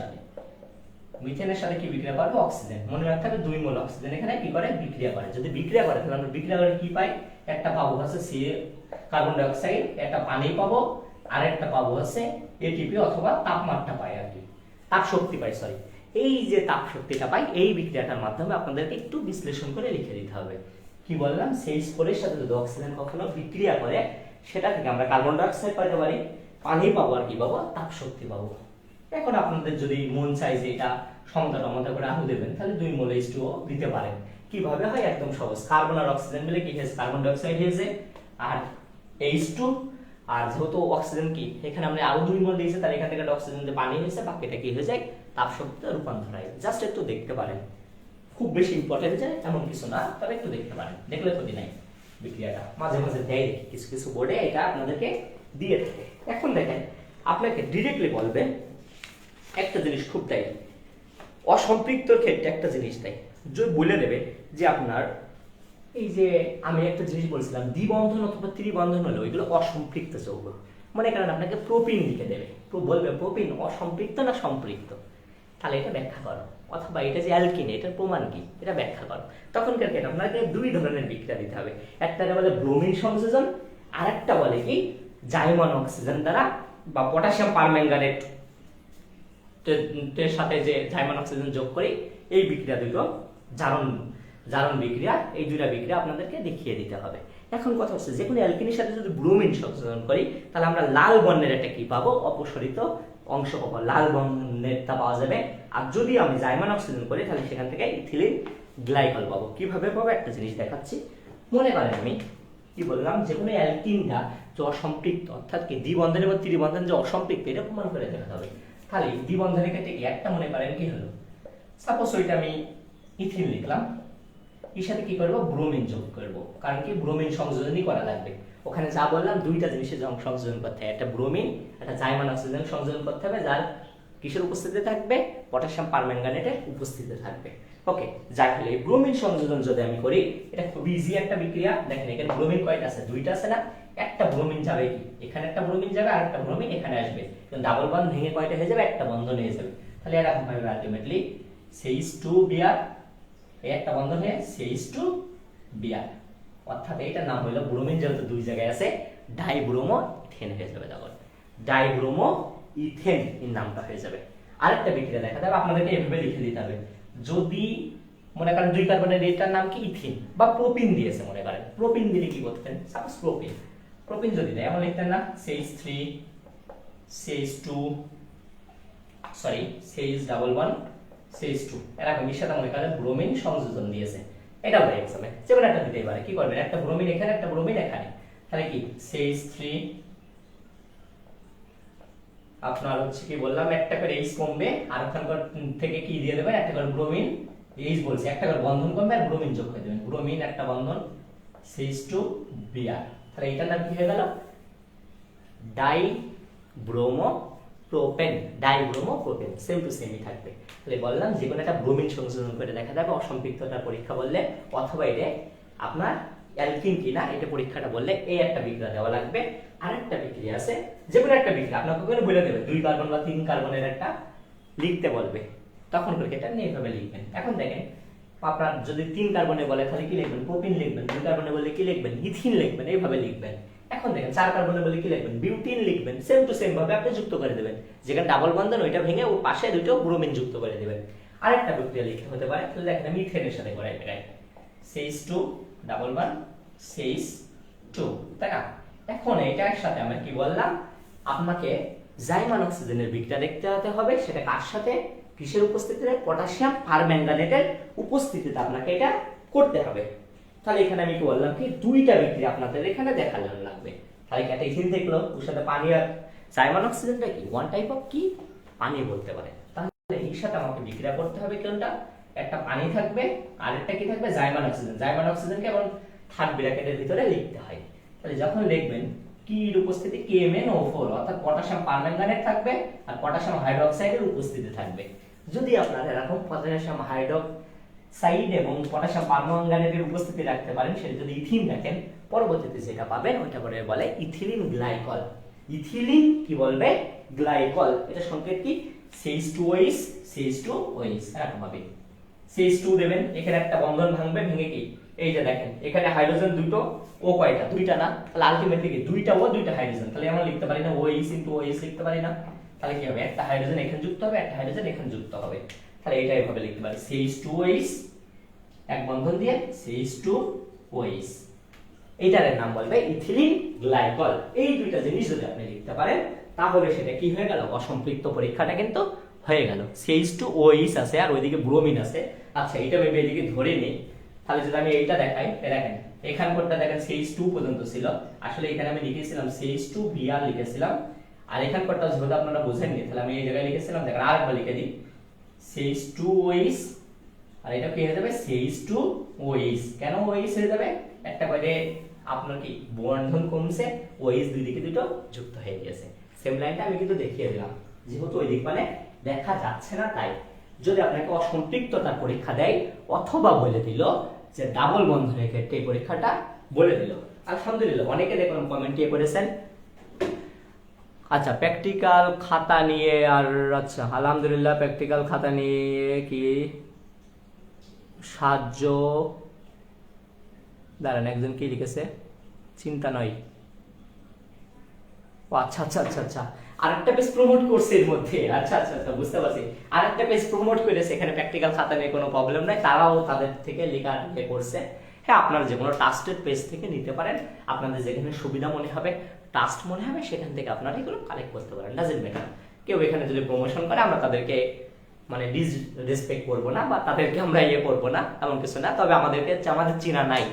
সাথে কি বিক্রিয়া করবে? অক্সিজেন। মনে রাখতে হবে 2 মোল অক্সিজেন এখানে কি করে? বিক্রিয়া করে। যদি বিক্রিয়া করে তাহলে আমরা বিক্রিয়া করে কি পাই? একটা পাবো হচ্ছে কার্বন ডাই অক্সাইড, একটা পানি পাবো, আর একটা পাবো হচ্ছে এটিপি অথবা তাপমাত্রা পাই আর কি, তাপ শক্তি পাই, সরি। এই যে তাপ শক্তিটা পাই এই বিক্রিয়াটার মাধ্যমে আপনাদেরকে একটু বিশ্লেষণ করে লিখে দিতে হবে। কি বললাম? CH4 এর সাথে যদি অক্সিজেন কখনো বিক্রিয়া করে সেটা থেকে আমরা কার্বন ডাই অক্সাইড পাইতে পারি, পানি পাবো, আর কি পাবো? তাপ শক্তি পাবো। এখন আপনাদের যদি মন চাই যে এটা সমতা করে আলু দেবেন, তাহলে 2 মোল H2O দিতে পারেন। কিভাবে হয়? একদম সহজ। কার্বন আর অক্সিজেন মিলে কি হয়েছে? কার্বন ডাই অক্সাইড হয়েছে, আর H2, আর যেহেতু অক্সিজেন কি এখানে আমরা আরো 2 মোল দিয়েছি, তাহলে এখান থেকে অক্সিজেন যে পানি হয়েছে, বাকিটা কি হয়ে যায়? তাপ শক্তিতে রূপান্তর হয়। জাস্ট একটু দেখতে পারেন, খুব বেশি ইম্পর্টেন্ট যে এমন কিছু না, তবে একটু দেখতে পারেন, দেখলে ক্ষতি নাই। বিক্রিয়াটা মাঝে মাঝে দেয়, কিছু কিছু বোর্ডে এটা আপনাদেরকে দিয়ে থাকে। এখন দেখেন, আপনাকে ডিরেক্টলি বলবে একটা জিনিস খুব দেয়, অসম্পৃক্তর ক্ষেত্রে একটা জিনিস দেয়, যে বলে দেবে যে আপনার এই যে আমি একটা জিনিস বলছিলাম দ্বিবন্ধন অথবা ত্রিবন্ধন হলো এগুলো অসম্পৃক্ত যৌগ। মনে করেন আপনাকে প্রোপিন লিখে দেবে, বলবে প্রোপিন অসম্পৃক্ত না সম্পৃক্ত, তাহলে এটা ব্যাখ্যা করো। অথবা এটা যে অ্যালকিন, এটার প্রমাণ কি এটা ব্যাখ্যা করো। তখনকার ক্ষেত্রে আপনাকে 2 ধরনের বিক্রিয়া দিতে হবে, একটা বলে ব্রোমিন সংযোজন, আর একটা বলে কি জাইমন অক্সিজেন দ্বারা বা পটাশিয়াম পারম্যাঙ্গানেট এর সাথে যে জাইমন অক্সিজেন যোগ করি, এই বিক্রিয়া দুটো জারণ বিক্রিয়া, এই দুইটা বিক্রিয়া আপনাদেরকে দেখিয়ে দিতে হবে। এখন কথা হচ্ছে, যে কোনো অ্যালকিনের সাথে যদি ব্রোমিন সংযোজন করি তাহলে আমরা লাল বর্ণের একটা কি পাবো? অপসরিত অংশ পাবো, লাল বর্ণেরটা পাওয়া যাবে। আর যদি আমি জাইমান অক্সিজেন করি তাহলে সেখান থেকে ইথিলিন গ্লাইকল পাবো। কিভাবে পাবো? একটা জিনিস দেখাচ্ছি। মনে করেন আমি কি বললাম, যে কোনো অ্যালকিনটা যে অসম্পৃক্ত, অর্থাৎ কি দ্বিবন্ধন এবং ত্রিবন্ধন যে অসম্পৃক্ত, এটা প্রমাণ করে দেখাতে হবে। তাহলে দ্বিবন্ধনের ক্ষেত্রে একটা মনে করেন কি হলো, সাপোজ ওইটা আমি ইথিন লিখলাম, এর সাথে কি করবো? ব্রোমিন যোগ করবো, কারণ কি ব্রোমিন সংযোজনই করা লাগবে। ওখানে যা বললাম দুইটা জিনিসের সংযোজন করতে হবে, একটা ব্রোমিন, একটা জাইমান অক্সিজেন সংযোজন করতে হবে, যার কিসের উপস্থিতি থাকবে? পটাশিয়াম পারম্যাঙ্গানেটের উপস্থিতি থাকবে। ওকে, যার ফলে এই ব্রোমিন সংযোজন যদি আমি করি, এটা খুব ইজি একটা বিক্রিয়া। দেখেন এখানে ব্রোমিন কয়টা আছে? 2টা আছে না? একটা ব্রোমিন যাবে কি এখানে, একটা ব্রোমিন যাবে, আর একটা ব্রোমিন এখানে আসবে, ডাবল বন্ড ভেঙে কয়টা হয়ে যাবে? একটা বন্ধন হয়ে যাবে। তাহলে এরকম ভাবে আলটিমেটলি CH2Br, এই একটা বন্ধন হয়ে CH2Br, অর্থাৎ এইটার নাম হলো ব্রোমিন, যেহেতু 2 জায়গায় আছে, ডাইব্রোমো ইথেন হয়ে যাবে। তখন ডাইব্রোমো ইথেন এর নামটা হয়ে যাবে। আরেকটা বিক্রিয়া দেখা যাবে, আপনাদেরকে এভাবে লিখে দিতে হবে। যদি মনে করেন 2 কার্বনের এটার নাম কি? ইথিন, বা প্রোপিন দিয়েছে, মনে করেন প্রোপিন দিলে কি করতেন? সাপোজ প্রোপিন যদি দেয় এমন লিখতেন না, CH3 CH2 sorry CH11 CH2, এরকম এর সাথে মনে করেন ব্রোমিন সংযোজন দিয়েছে, এটা বলে এক্সামে যে কোনো একটা দিতেই পারে। কি করবেন? একটা ব্রোমিন এখানে, একটা ব্রোমিন এখানে, তাহলে কি CH3 আপনার হচ্ছে কি বললাম, একটা করে H কমবে, আর ওখানকার থেকে কি দিয়ে দেবেন? একটা করে ব্রোমিন, H বলছি, একটা করে বন্ধন কমবে আর ব্রোমিন যোগ করে দেবেন, ব্রোমিন একটা বন্ধন CH2Br, তাহলে এটার নাম কি হয়ে গেল? Dibromo propane, dibromo propane, same to সেমই থাকবে। তাহলে বললাম যে কোনো একটা ব্রোমিন সংযোজন করে দেখা যাবে অসম্পৃক্ততার পরীক্ষা বললে, অথবা এটা আপনার অ্যালকিন কিনা এটা পরীক্ষাটা বললে এই একটা বিক্রিয়া দেওয়া লাগবে। আরেকটা বিক্রিয়া আছে, যে কোনো একটা বিক্রিয়া আপনাকে করে বলে দেবে 2 কার্বন বা 3 কার্বনের একটা লিখতে বলবে, তখন এটা এইভাবে লিখবেন। এখন দেখেন আপনার যদি 3 কার্বনে বলে তাহলে কি লিখবেন, প্রোপিন লিখবেন। 2 কার্বনে বলে কি লিখবেন, ইথিন লিখবেন, এইভাবে লিখবেন। এখন দেখেন 4 কার্বনে বলে কি লিখবেন, বিউটিন লিখবেন। সেম টু সেম ভাবে আপনি যুক্ত করে দেবেন, যেখানে ডাবল বন্ধন ওইটা ভেঙে ওর পাশে দুটো ব্রোমিন যুক্ত করে দিবেন। আরেকটা বিক্রিয়া লিখতে হতে পারে, তাহলে দেখেন আমি ইথেনের সাথে করাই বেরাই, CH2 ডাবল বন্ড CH2, তাই না? এখন এটার সাথে আমরা কি বললাম, আপনাকে জাইমান অক্সিজেনের বিক্রিয়া দেখতে হতে হবে। সেটা কার সাথে, কিসের উপস্থিতিতে, পটাশিয়াম পারম্যাঙ্গানেটের উপস্থিতিতে আপনাকে এটা করতে হবে। তাহলে এখানে আমি কি বললাম কি, দুইটা বিক্রিয়া আপনাদের এখানে দেখানো লাগবে। তাহলে একটা ইথিন দেখলো, ওর সাথে পানি আর জাইমান অক্সিজেনটা কি ওয়ান টাইপ অফ কি পানি বলতে পারে। তাহলে এর সাথে আমাকে বিক্রিয়া করতে হবে কোনটা, একটা পানি থাকবে আর একটা কি থাকবে, জাইমান অক্সিজেন। জাইমান অক্সিজেনকে এবং থার্ড ব্র্যাকেটের ভিতরে লিখতে হয়। তাহলে যখন লিখবেন কি এর উপস্থিতি, KMnO4, অর্থাৎ পটাশিয়াম পারম্যাঙ্গানেট থাকবে আর পটাশিয়াম হাইড্রোক্সাইডের উপস্থিতি থাকবে। যদি আপনারা এরকম পটাশিয়াম হাইড্রোক্সাইড এবং পটাশিয়াম পারম্যাঙ্গানেটের উপস্থিতি রাখতে পারেন, সেটা যদি ইথিন রাখেন, পরবর্তীতে যেটা পাবেন ওইটা বলে ইথিলিন গ্লাইকল। ইথিলিন কি বলবে, গ্লাইকল। এটা সংকেত কি, CH2OH CH2OH এরকম হবে। CH2 দেবেন, এখানে একটা বন্ধন ভাঙবে, ভেঙে কি এই যে দেখেন এখানে হাইড্রোজেন দুটো, ও কয়টা, দুইটা না, তাহলে আলটিমেটলি কি দুইটা ও দুইটা হাইড্রোজেন। তাহলে আমরা লিখতে পারি না OH * OH লিখতে পারি না, তাহলে কি হবে, একটা হাইড্রোজেন এখানে যুক্ত হবে, একটা হাইড্রোজেন এখানে যুক্ত হবে। তাহলে এটা এইভাবে লিখতে পারি, CH2OH এক বন্ধন দিয়ে CH2OH, এইটার নাম বলবে ইথিলিন গ্লাইকল। এই দুইটা জিনিস যদি আপনি লিখতে পারেন, তাহলে সেটা কি হয়ে গেল, অসম্পৃক্ত পরীক্ষাটা কিন্তু হয়ে গেল। CH2OH আছে আর ওইদিকে ব্রোমিন আছে। আচ্ছা এটা আমি এদিকে ধরে নিই, তাহলে যদি আমি এইটা দেখাই, দেখেন এখানকারটা দেখেন CH2 পর্যন্ত ছিল, আসলে এখানে আমি লিখেছিলাম CH2Br লিখেছিলাম, আর এখানকারটা যদি আপনারা বুঝেননি তাহলে আমি এই জায়গায় লিখেছিলাম, দেখেন আরেকবার লিখে দিই CH2OH, আর এটা কি হয়ে যাবে CH2OH। কেন OH হয়ে যাবে, একটা করে আপনার কি বন্ধন কমছে, OH দুই দিকে দুটো যুক্ত হয়ে গেছে। সেম লাইনটা আমি কিন্তু দেখিয়ে দিলাম, যেহেতু ওই দিক মানে দেখা যাচ্ছে না, তাই যদি আপনাকে অসম্পৃক্ততার পরীক্ষা দেয় অথবা বলে দিল যে ডাবল বন্ধনের ক্ষেত্রে এই পরীক্ষাটা বলে দিল। আলহামদুলিল্লাহ অনেকে দেখলাম কমেন্ট করেছেন। আচ্ছা প্র্যাকটিক্যাল খাতা নিয়ে, আর আচ্ছা আলহামদুলিল্লাহ প্র্যাকটিক্যাল খাতা নিয়ে কি সাহায্য, দাঁড়ান একজন কি লিখেছে, চিন্তা নয়, ও আচ্ছা আচ্ছা আচ্ছা আচ্ছা আরেকটা পেজ প্রমোট করছে এর মধ্যে, আচ্ছা আচ্ছা আচ্ছা বুঝতে পারছি, আরেকটা পেজ প্রমোট করেছে, এখানে প্র্যাকটিক্যাল খাতা নিয়ে কোনো প্রবলেম নাই, তারাও তাদের থেকে লেখা করছে। হ্যাঁ আপনারা যে কোনো ট্রাস্টেড পেজ থেকে নিতে পারেন, আপনাদের যেখানে সুবিধা মনে হবে, ট্রাস্ট মনে হবে, সেখান থেকে আপনারা এগুলো কালেক্ট করতে পারেন, ডাজন্ট ম্যাটার। কেউ এখানে যদি প্রমোশন করে আমরা তাদেরকে মানে ডিসরেসপেক্ট করবো না, বা তাদেরকে আমরা ইয়ে করবো না, এমন কিছু না। তবে আমাদেরকে আমাদের চিনা নাই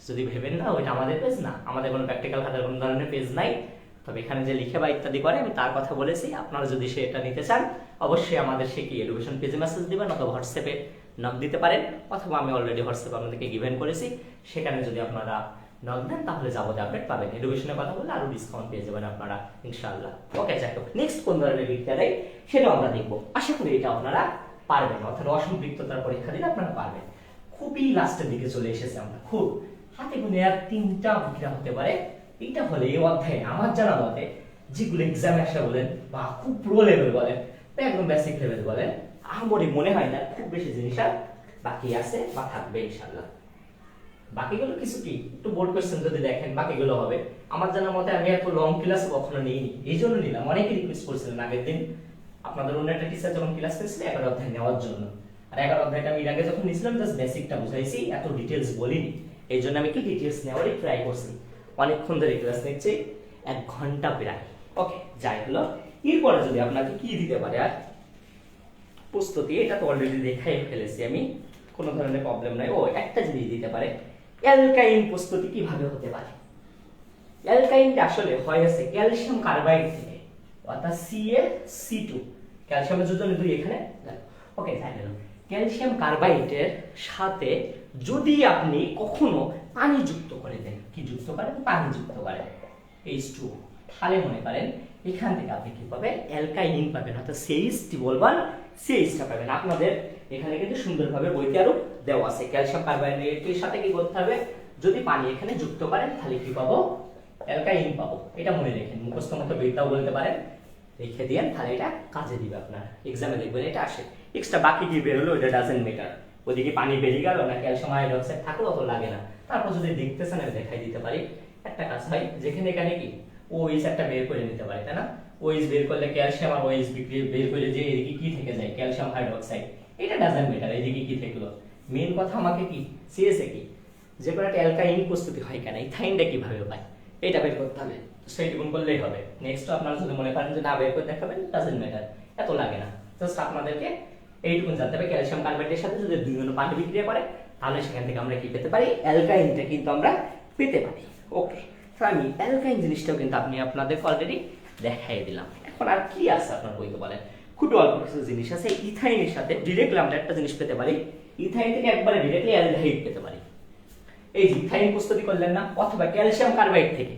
যদি ভেবেন না ওইটা আমাদের পেজ না, আমাদের কোনো প্র্যাকটিক্যাল খাতার কোনো ধরনের পেজ নাই। তবে এখানে যে লিখে বা ইত্যাদি করে আমি তার কথা বলেছি, আপনারা যদি সেটা নিতে চান অবশ্যই আমাদের সে কি এডুকেশন পেজে মেসেজ দিবেন, অথবা হোয়াটসঅ্যাপে নক দিতে পারেন, অথবা আমি অলরেডি হোয়াটসঅ্যাপে আপনাদেরকে গিভেন করেছি, সেখানে যদি আপনারা নক দেন তাহলে যাবতীয় আপডেট পাবেন। এডুকেশনের কথা বললে আরো ডিসকাউন্ট পেয়ে যাবেন আপনারা ইনশাআল্লাহ। ওকে যাই হোক, নেক্সট কোন ধরনের বিক্রিয়া দেয় সেটাও আমরা দেখবো। আশা করি এটা আপনারা পারবেন, অর্থাৎ অসম্পৃক্ততার পরীক্ষা দিলে আপনারা পারবেন। খুবই লাস্টের দিকে চলে এসেছে আমরা, খুব হাতে গুনে আর 3টা বিক্রিয়া হতে পারে। এটা হলে এই অধ্যায়ে আমার জানা মতে যেগুলো এক্সামে আসা বলেন বা খুব প্রো লেভেল বলেন বা একদম বেসিক লেভেল বলেন, আমারই মনে হয় না খুব বেশি জিনিস আর বাকি আছে বা থাকবে ইনশাআল্লাহ। বাকিগুলো কিছু কি একটু বোর্ড কোশ্চেন যদি দেখেন বাকিগুলো হবে। আমার জানা মতে আমি এত লং ক্লাস কখনো নিইনি, এই জন্য নিলাম। অনেকে রিকোয়েস্ট করেছিলেন আগের দিন, আপনাদের অন্য একটা টিচার যখন ক্লাস করেছিল 11 অধ্যায় নেওয়ার জন্য, আর 11 অধ্যায়টা আমি আগে যখন নিয়েছিলাম জাস্ট বেসিকটা বুঝাইছি, এত ডিটেলস বলিনি। এই জন্য আমি কি ডিটেলস নেওয়ারই ট্রাই করছি। অনেকক্ষণ ধরে ক্লাস নিচ্ছি, 1 ঘন্টা প্রায়। ওকে যাই হলো, এরপরে যদি আপনাকে কি দিতে পারে আর প্রস্তুতি, এটা তো অলরেডি দেখাই ফেলেছি আমি, কোনো ধরনের প্রবলেম নাই। ও একটা জিনিস দিতে পারে, অ্যালকাইন প্রস্তুতি কিভাবে হতে পারে। অ্যালকাইনটা আসলে হয় আছে ক্যালসিয়াম কার্বাইড থেকে, অর্থাৎ CaC2, ক্যালসিয়ামের যোজন 2 এখানে। ওকে যাই হলো, ক্যালসিয়াম কার্বাইডের সাথে যদি আপনি কখনো পানি যুক্ত করে দেন, কি যুক্ত করেন, পানি যুক্ত করেন H2, তাহলে মনে করেন এখান থেকে আপনি কি পাবেন, অ্যালকাইন পাবেন, অর্থাৎ CH বলবেন CHটা পাবেন। আপনাদের এখানে কিন্তু সুন্দরভাবে বইতে আরো দেওয়া আছে। ক্যালসিয়াম কার্বাইডের সাথে কি করতে হবে, যদি পানি এখানে যুক্ত করেন তাহলে কি পাবো, অ্যালকাইন পাবো। এটা মনে রাখেন, মুখস্থ মতো বিদ্যাও বলতে পারেন, রেখে দিয়েন, তাহলে এটা কাজে দিবে আপনার এক্সামে, দেখবেন এটা আসে। এক্সট্রা বাকি কি বেরোলো ওটা ডাজেন্ট ম্যাটার, ওদিকে পানি বেরিয়ে গেল না ক্যালসিয়াম হাইড্রোক্সাইড থাকলো অত লাগে না। তারপর যদি দেখতেছেন আমি দেখাই দিতে পারি, একটা কাজ হয় যেখানে এখানে কি ওএইচ একটা বের করে নিতে পারি, তাই না? ওএইচ বের করলে ক্যালসিয়াম আর ওএইচ বের করে যে এদিকে কি থেকে যায় ক্যালসিয়াম হাইড্রোক্সাইড, এটা ডাজেন্ট ম্যাটার, এদিকে কি থাকলো। মেইন কথা আমাকে কি সিএসএ কি যে কোনো একটা অ্যালকাইন প্রস্তুতি হয় কেন, ইথাইনটা কিভাবে পায় এটা বের করতে হবে, সেইটুকুন করলেই হবে। নেক্সট আপনারা যদি মনে করেন যে না বের করে দেখাবেন, ডাজেন্ট ম্যাটার, এত লাগে না, জাস্ট আপনাদেরকে এইটুকুন জানতে হবে ক্যালসিয়াম কার্বনেটের সাথে যদি দুই অনু পানি বিক্রিয়া করে তাহলে সেখান থেকে আমরা কি পেতে পারি, অ্যালকাইনটা কিন্তু আমরা পেতে পারি। ওকে, তো আমি অ্যালকাইন জিনিসটাও কিন্তু আপনি আপনাদেরকে অলরেডি দেখাই দিলাম। এখন আর কি আছে আপনার বইতে বলেন, খুবই অল্প কিছু জিনিস আছে। ইথাইনের সাথে ডিরেক্টলি আমরা একটা জিনিস পেতে পারি, ইথাইন থেকে একবারে ডিরেক্টলি অ্যালডিহাইড পেতে পারি। এই যে ইথাইন প্রস্তুতি করলেন না, অথবা ক্যালসিয়াম কার্বাইড থেকে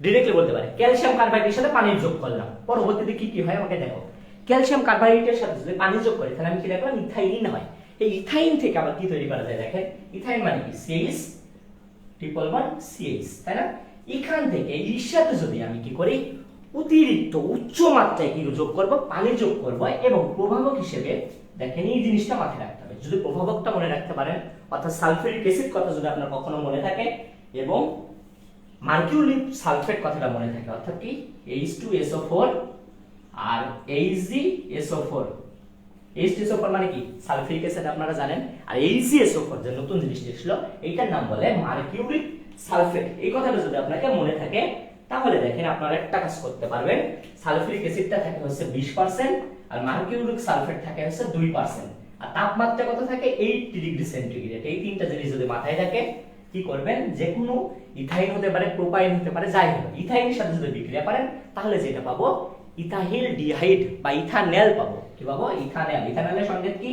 ডিরেক্টলি বলতে পারি ক্যালসিয়াম কার্বাইডের সাথে পানি যোগ করলাম, পরবর্তীতে কি কি হয় আমাকে দেখো। ক্যালসিয়াম কার্বাইডের সাথে যদি পানি যোগ করি তাহলে আমি কি দেখলাম, ইথাইন হয়। এই ইথাইন থেকে আবার কি তৈরি করা যায় দেখেন, ইথাইন মানে কি CH ট্রিপল বন্ড CH, তাই না? এখান থেকে এর সাথে যদি আমি কি করি, অতিরিক্ত উচ্চ মাত্রায় কি যোগ করব, পানি যোগ করব, এবং প্রভাবক হিসেবে দেখেন এই জিনিসটা মাথায় রাখতে হবে। যদি প্রভাবকটা মনে রাখতে পারেন, অর্থাৎ সালফিউরিক অ্যাসিড কথা যদি আপনার কখনো মনে থাকে, এবং মার্কিউরিক সালফেট কথাটা মনে থাকে, অর্থাৎ কি H2SO4 আর HgSO4, H2SO4 মানে কি সালফিউরিক অ্যাসিড আপনারা জানেন, আর HgSO4 যে নতুন জিনিসটা ছিল এইটার নাম বলে মার্কিউরিক সালফেট। এই কথাটা যদি আপনাকে মনে থাকে তাহলে দেখেন আপনারা একটা কাজ করতে পারবেন, সালফিউরিক অ্যাসিডটা থাকে হচ্ছে 20% আর মার্কিউরিক সালফেট থাকে হচ্ছে 2%, আর তাপমাত্রা কত থাকে 80 ডিগ্রি সেন্টিগ্রেড। এই তিনটা জিনিস যদি মাথায় থাকে কি করবেন, যে কোনো ইথাইন হতে পারে, প্রোপাইন হতে পারে, যাই হোক ইথাইনের সাথে যদি বিক্রিয়া করেন তাহলে যেটা পাবো ইথাইল ডিহাইড বা ইথানেল পাবো। কি পাবো, ইথানেল। ইথানেলের সঙ্গে কি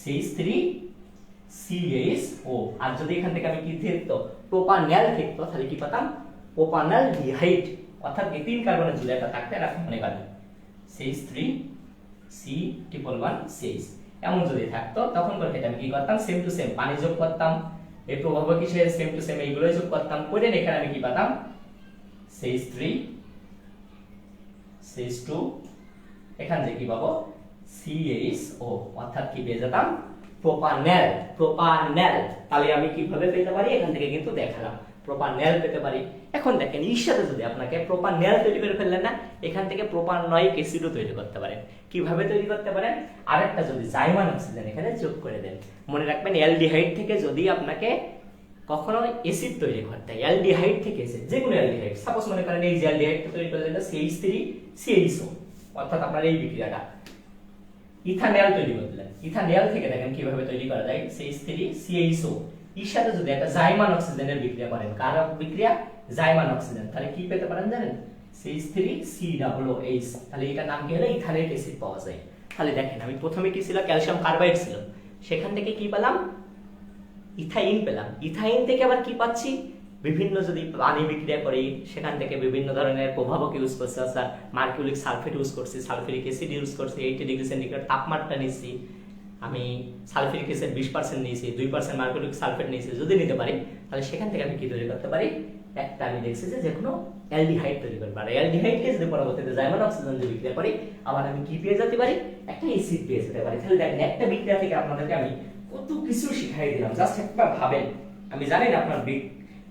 CH3CHO, আর যদি এখান থেকে আমি কি থাকতো প্রোপানেল থাকতো তাহলে কি পেতাম, প্রোপানেল ডিহাইড, অর্থাৎ এই তিন কার্বনের যদি একটা থাকতে রাখতে মনে করেন CH3C111CH এমন যদি থাকতো তখন করে আমি কি করতাম, সেম টু সেম পানি যোগ করতাম, এই প্রভাবক হিসেবে সেম টু সেম এইগুলো যোগ করতাম, করে এখানে আমি কি পেতাম CH3 CH2, এখান থেকে কি পাবো CHO, অর্থাৎ কি পেয়ে যেতাম প্রোপানেল। প্রোপানেল তাহলে আমি কিভাবে পেতে পারি, এখান থেকে কিন্তু দেখালাম প্রোপানেল পেতে পারি। এখন দেখেন এর সাথে যদি আপনাকে প্রোপানেল তৈরি করে ফেললেন না, এখান থেকে প্রোপানয়িক অ্যাসিডও তৈরি করতে পারেন। কিভাবে তৈরি করতে পারেন, আরেকটা যদি জাইমান অক্সিজেন এখানে যোগ করে দেন, মনে রাখবেন অ্যালডিহাইড থেকে যদি আপনাকে কখনো অ্যাসিড তৈরি করতে হয়, অ্যালডিহাইড থেকে অ্যাসিড, যে কোনো অ্যালডিহাইড, সাপোজ মনে করেন এই যে অ্যালডিহাইডটা তৈরি করলেন CH3CHO, অর্থাৎ আপনার এই বিক্রিয়াটা ইথানেল তৈরি করলেন। ইথানেল থেকে দেখেন কিভাবে তৈরি করা যায়, CH3CHO এর সাথে যদি একটা জাইমান অক্সিজেনের বিক্রিয়া করেন, কার বিক্রিয়া, জাইমান অক্সিজেন, তাহলে কি পেতে পারেন জানেন, CH3COOH, তাহলে এটার নাম কি হলো, ইথানিক অ্যাসিড পাওয়া যায়। তাহলে দেখেন আমি প্রথমে কি ছিল, ক্যালসিয়াম কার্বাইড ছিল, সেখান থেকে কি পেলাম, ইথাইন পেলাম। ইথাইন থেকে আবার কি পাচ্ছি, বিভিন্ন যদি পানি বিক্রিয়া করি সেখান থেকে বিভিন্ন ধরনের প্রভাবক ইউজ করছে, স্যার মার্কিউরিক সালফেট ইউজ করছি, সালফিউরিক অ্যাসিড ইউজ করছি, 80 ডিগ্রি সেন্টিগ্রেড তাপমাত্রা নিচ্ছি, আমি সালফিউরিক অ্যাসিড 20% নিয়েছি, 2% মার্কিউরিক সালফেট নিয়েছি, যদি নিতে পারি তাহলে সেখান থেকে আমি কি তৈরি করতে পারি, একটা আমি দেখছি যে কোনো অ্যালডিহাইড তৈরি করতে পারি। অ্যালডিহাইডকে যদি পরবর্তীতে জাইমান অক্সিজেন দিয়ে বিক্রিয়া করি আবার আমি কি পেয়ে যেতে পারি, একটা অ্যাসিড পেয়ে যেতে পারি। তাহলে দেখেন একটা বিক্রিয়া থেকে আপনাদেরকে আমি কত কিছু শিখাই দিলাম, জাস্ট একবার ভাবেন। আমি জানি না আপনার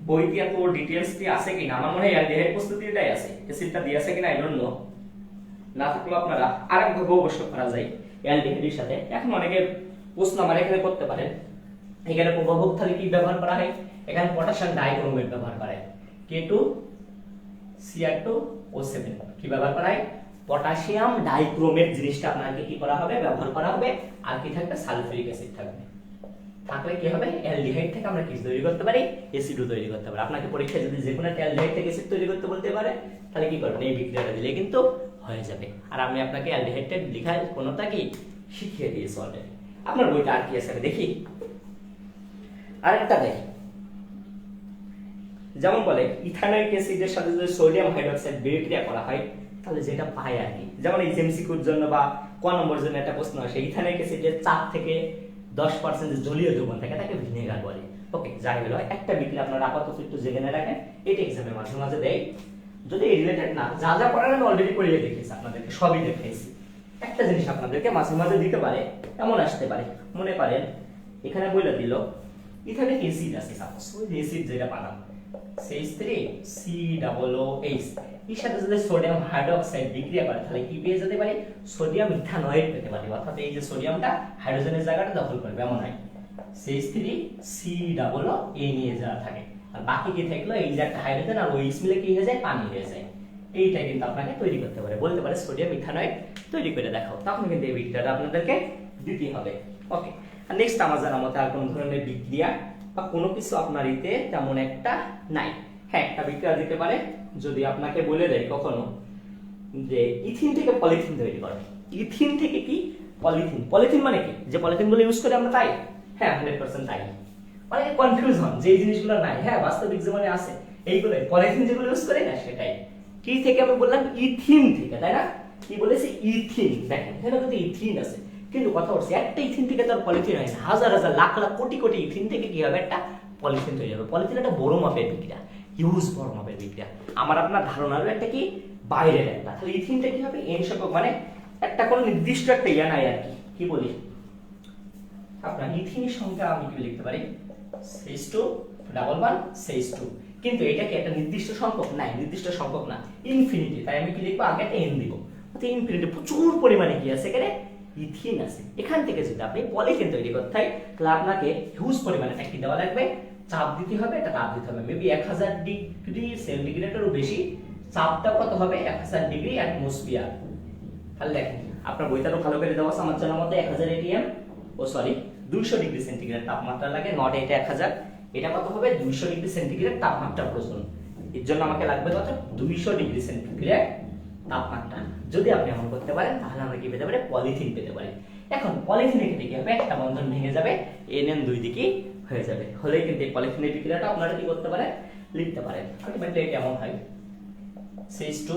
বইতে এত ডিটেইলস কি আছে কিনা, আমার মনে হয় অ্যালডিহাইড প্রস্তুতিটাই আছে, অ্যাসিডটা দিয়ে আছে কিনা আই ডোন্ট নো, না থাকলে আপনারা আরেকভাবে অবশ্য করা যায় অ্যালডিহাইডের সাথে। এখন অনেকে প্রশ্ন আমার এখানে করতে পারেন, এখানে প্রভাবক তাহলে কি ব্যবহার করা হয়, এখানে পটাশিয়াম ডাইক্রোমেট ব্যবহার করা হয়, K2Cr2O7 কি ব্যবহার করা হয়, পটাশিয়াম ডাইক্রোমেট জিনিসটা আপনাকে কি করা হবে, ব্যবহার করা হবে। আর কি থাকবে, সালফিউরিক অ্যাসিড থাকবে। থাকলে কি হবে, অ্যালডিহাইড থেকে আমরা কি তৈরি করতে পারি, অ্যাসিডও তৈরি করতে পারি। আপনাকে পরীক্ষায় যদি যে কোনো একটা অ্যালডিহাইড থেকে অ্যাসিড তৈরি করতে বলতে পারে তাহলে কি করবেন, এই বিক্রিয়াটা দিলে কিন্তু হয়ে যাবে। আর আমি আপনাকে অ্যালডিহাইডটা লেখার কোনটা কি শিখিয়ে দিয়েছি অলরেডি। আপনার বইটা আর কি আছে দেখি, আরেকটা দেখি, যেমন বলে ইথানোয়িক অ্যাসিডের সাথে যদি সোডিয়াম হাইড্রোক্সাইড বিক্রিয়া করা হয় তাহলে যেটা পায় আর কি, যেমন এই এমসিকিউর জন্য বা ক নম্বরের জন্য একটা প্রশ্ন আসে, ইথানোয়িক অ্যাসিডের 4 থেকে 10% জলীয় দ্রবণ থাকে তাকে ভিনেগার বলে। ওকে, যাই হলো একটা বিক্রিয়া আপনারা আপাতত একটু জেনে রাখেন, এটা এক্সামের মাঝে মাঝে দেয়। যদি রিলেটেড না, যা যা পড়ার আমি অলরেডি পড়িয়ে দেখিয়েছি আপনাদেরকে, সবই দেখাইছি। একটা জিনিস আপনাদেরকে মাঝে মাঝে দিতে পারে, এমন আসতে পারে, মনে করেন এখানে বলে দিল ইথানিক অ্যাসিড আছে, সাপোজ ওই অ্যাসিড যেটা পালাম CH3COOH, এর সাথে যদি সোডিয়াম হাইড্রোক্সাইড বিক্রিয়া করে তাহলে কি পেয়ে যেতে পারে, সোডিয়াম ইথানয়েড পেতে পারি, অর্থাৎ এই যে সোডিয়ামটা হাইড্রোজেনের জায়গাটা দখল করবে এমন হয়। CH3COOH নিয়ে যাওয়া থাকে, আর বাকি কি থাকলো এই যে একটা হাইড্রোজেন আর OH মিলে কি হয়ে যায়, পানি হয়ে যায়। এইটা কিন্তু আপনাকে তৈরি করতে পারে, বলতে পারে সোডিয়াম ইথানয়েড তৈরি করে দেখাও, তখন কিন্তু এই বিক্রিয়াটা আপনাদেরকে দিতে হবে। ওকে, আর নেক্সট আমার জানার মতে আর কোন ধরনের বিক্রিয়া বা কোনো কিছু আপনার ইতে তেমন একটা নাই। হ্যাঁ, একটা বিক্রিয়া দিতে পারে যদি আপনাকে বলে দেয় কখনো যে ইথিন থেকে পলিথিন তৈরি করে। ইথিন থেকে কি পলিথিন, পলিথিন মানে কি, যে পলিথিন গুলো ইউজ করে আমরা তাই? হ্যাঁ, 100% তাই। মানে কনফিউশন যে জিনিসগুলো নাই, হ্যাঁ বাস্তবিক জীবনে আছে এইগুলো, পলিথিন যেগুলো ইউজ করে না সেটাই। কি থেকে আমি বললাম, ইথিন থেকে, তাই না? কি বলেছে, ইথিন। দেখেন এখানে কিন্তু ইথিন আছে, কিন্তু কথা হচ্ছে একটা ইথিন থেকে তো আর পলিথিন হয় না, হাজার হাজার লাখ লাখ কোটি কোটি ইথিন থেকে কি হবে, একটা পলিথিন তৈরি হবে। পলিথিন একটা বড় মাপের বিক্রিয়া, হিউজ বড় মাপের বিক্রিয়া। আমার আপনার ধারণারও একটা কি বাইরের একটা, তাহলে ইথিনটা কি হবে, এন সংখ্যক, মানে একটা কোন নির্দিষ্ট একটা ইয়া নাই আর কি। কি বলি আপনার ইথিনের সংখ্যা আমি কি লিখতে পারি, CH211CH2, কিন্তু এটা কি একটা নির্দিষ্ট সংখ্যক? নাই, নির্দিষ্ট সংখ্যক না, ইনফিনিটি। তাই আমি কি লিখবো, আগে একটা n দিব, অর্থাৎ ইনফিনিটি, প্রচুর পরিমাণে কি আছে এখানে, ইথিন আছে। এখান থেকে যদি আপনি পলিথিন তৈরি করতে হয় তাহলে আপনাকে হিউজ পরিমাণে একটা কি দেওয়া লাগবে, চাপ দিতে হবে, একটা তাপ দিতে হবে, মেবি 1000 ডিগ্রি সেন্টিগ্রেডেরও বেশি। চাপটা কত হবে, 1000 ডিগ্রি অ্যাটমসফিয়ার। তাহলে দেখেন আপনার বইটারও ভালো করে দেওয়া আছে, আমার জানার মতে 1000 atm, ও সরি 200 ডিগ্রি সেন্টিগ্রেড তাপমাত্রা লাগে, নট এটা 1000। এটা কত হবে, 200 ডিগ্রি সেন্টিগ্রেড তাপমাত্রা প্রয়োজন। এর জন্য আমাকে লাগবে কত, 200 ডিগ্রি সেন্টিগ্রেড তাপমাত্রা। যদি আপনি এমন করতে পারেন তাহলে আমরা কি পেতে পারি, পলিথিন পেতে পারি। এখন পলিথিনে কেটে কি হবে, একটা বন্ধন ভেঙে যাবে, NN দুই দিকে হয়ে যাবে, হলেই কিন্তু এই পলিথিনের বিক্রিয়াটা আপনারা কি করতে পারেন, লিখতে পারেন। আলটিমেটলি এটা এমন হয়, CH2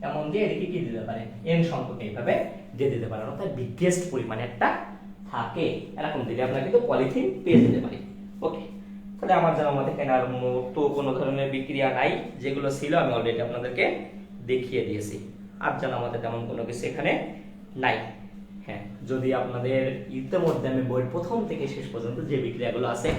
এমন দিয়ে এদিকে কি দিতে পারে, n সংখ্যক এইভাবে দিয়ে দিতে পারেন, অর্থাৎ বিগেস্ট পরিমাণে একটা থাকে, এরকম দিলে আপনারা কিন্তু পলিথিন পেয়ে যেতে পারি। ওকে, তাহলে আমার জানার মতে এখানে আর তো কোনো ধরনের বিক্রিয়া নাই, যেগুলো ছিল আমি অলরেডি আপনাদেরকে দেখিয়ে দিয়েছি। আর জানার মতে তেমন কোনো কিছু এখানে নাই। হ্যাঁ, যদি আপনাদের ইতিমধ্যে আমি বইয়ের প্রথম থেকে শেষ পর্যন্ত যে বিক্রিয়াগুলো আছে,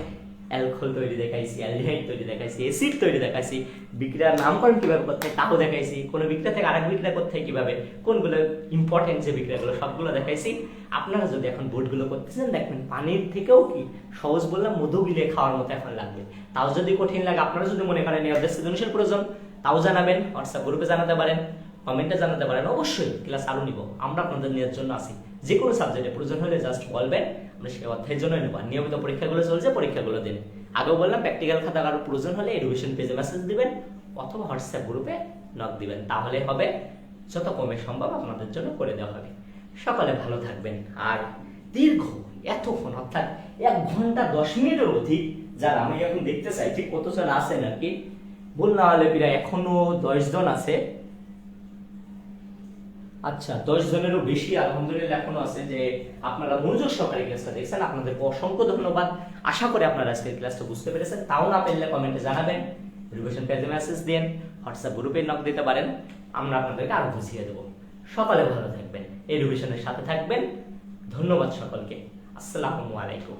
অ্যালকোহল তৈরি দেখাইছি, অ্যালডিহাইড তৈরি দেখাইছি, অ্যাসিড তৈরি দেখাইছি, বিক্রিয়ার নামকরণ কিভাবে করতে হয় তাও দেখাইছি, কোন বিক্রিয়া থেকে আরেক বিক্রিয়া করতে হয় কিভাবে, কোনগুলো ইম্পর্টেন্ট যে বিক্রিয়াগুলো সবগুলো দেখাইছি। আপনারা যদি এখন বোর্ডগুলো করতেছেন দেখবেন পানির থেকেও কি সহজ বললাম, মধু গিলে খাওয়ার মতো এখন লাগবে। তাও যদি কঠিন লাগে, আপনারা যদি মনে করেন আপনাদের সৃজনশীল প্রয়োজন, তাও জানাবেন, হোয়াটসঅ্যাপ গ্রুপে জানাতে পারেন, কমেন্টে জানাতে পারেন। অবশ্যই ক্লাস আরো নিব, আমরা আপনাদের নেওয়ার জন্য আছি। যে কোনো সাবজেক্টে প্রয়োজন হলে জাস্ট বলবেন, আমরা সেই অধ্যায়ের জন্য নেব। নিয়মিত পরীক্ষাগুলো চলছে, পরীক্ষাগুলো দিন। আগেও বললাম প্র্যাকটিক্যাল খাতা কারো প্রয়োজন হলে এডুকেশন পেজে মেসেজ দিবেন অথবা হোয়াটসঅ্যাপ গ্রুপে নক দিবেন, তাহলে হবে যত কমে সম্ভব আপনাদের জন্য করে দেওয়া হবে। সকালে ভালো থাকবেন। আর দীর্ঘ এতক্ষণ, অর্থাৎ 1 ঘন্টা 10 মিনিটের অধিক, যারা আমি এখন দেখতে চাই ঠিক কতজন আছেন আর কি, ভুল না হলে প্রায় এখনো 10 জন আছে। আচ্ছা, 10 জনেরও বেশি আলহামদুলিল্লাহ এখনো আছে যে আপনারা মনোযোগ সহকারে ক্লাসটা দেখছেন, আপনাদেরকে অসংখ্য ধন্যবাদ। আশা করি আপনারা আজকের ক্লাসটা বুঝতে পেরেছেন। তাও না পেলে কমেন্টে জানাবেন, এডুকেশন পেজে মেসেজ দেন, হোয়াটসঅ্যাপ গ্রুপে নক দিতে পারেন, আমরা আপনাদেরকে আরো বুঝিয়ে দেবো। সকালে ভালো থাকবেন, এডুকেশনের সাথে থাকবেন। ধন্যবাদ সকলকে, আসসালামু আলাইকুম।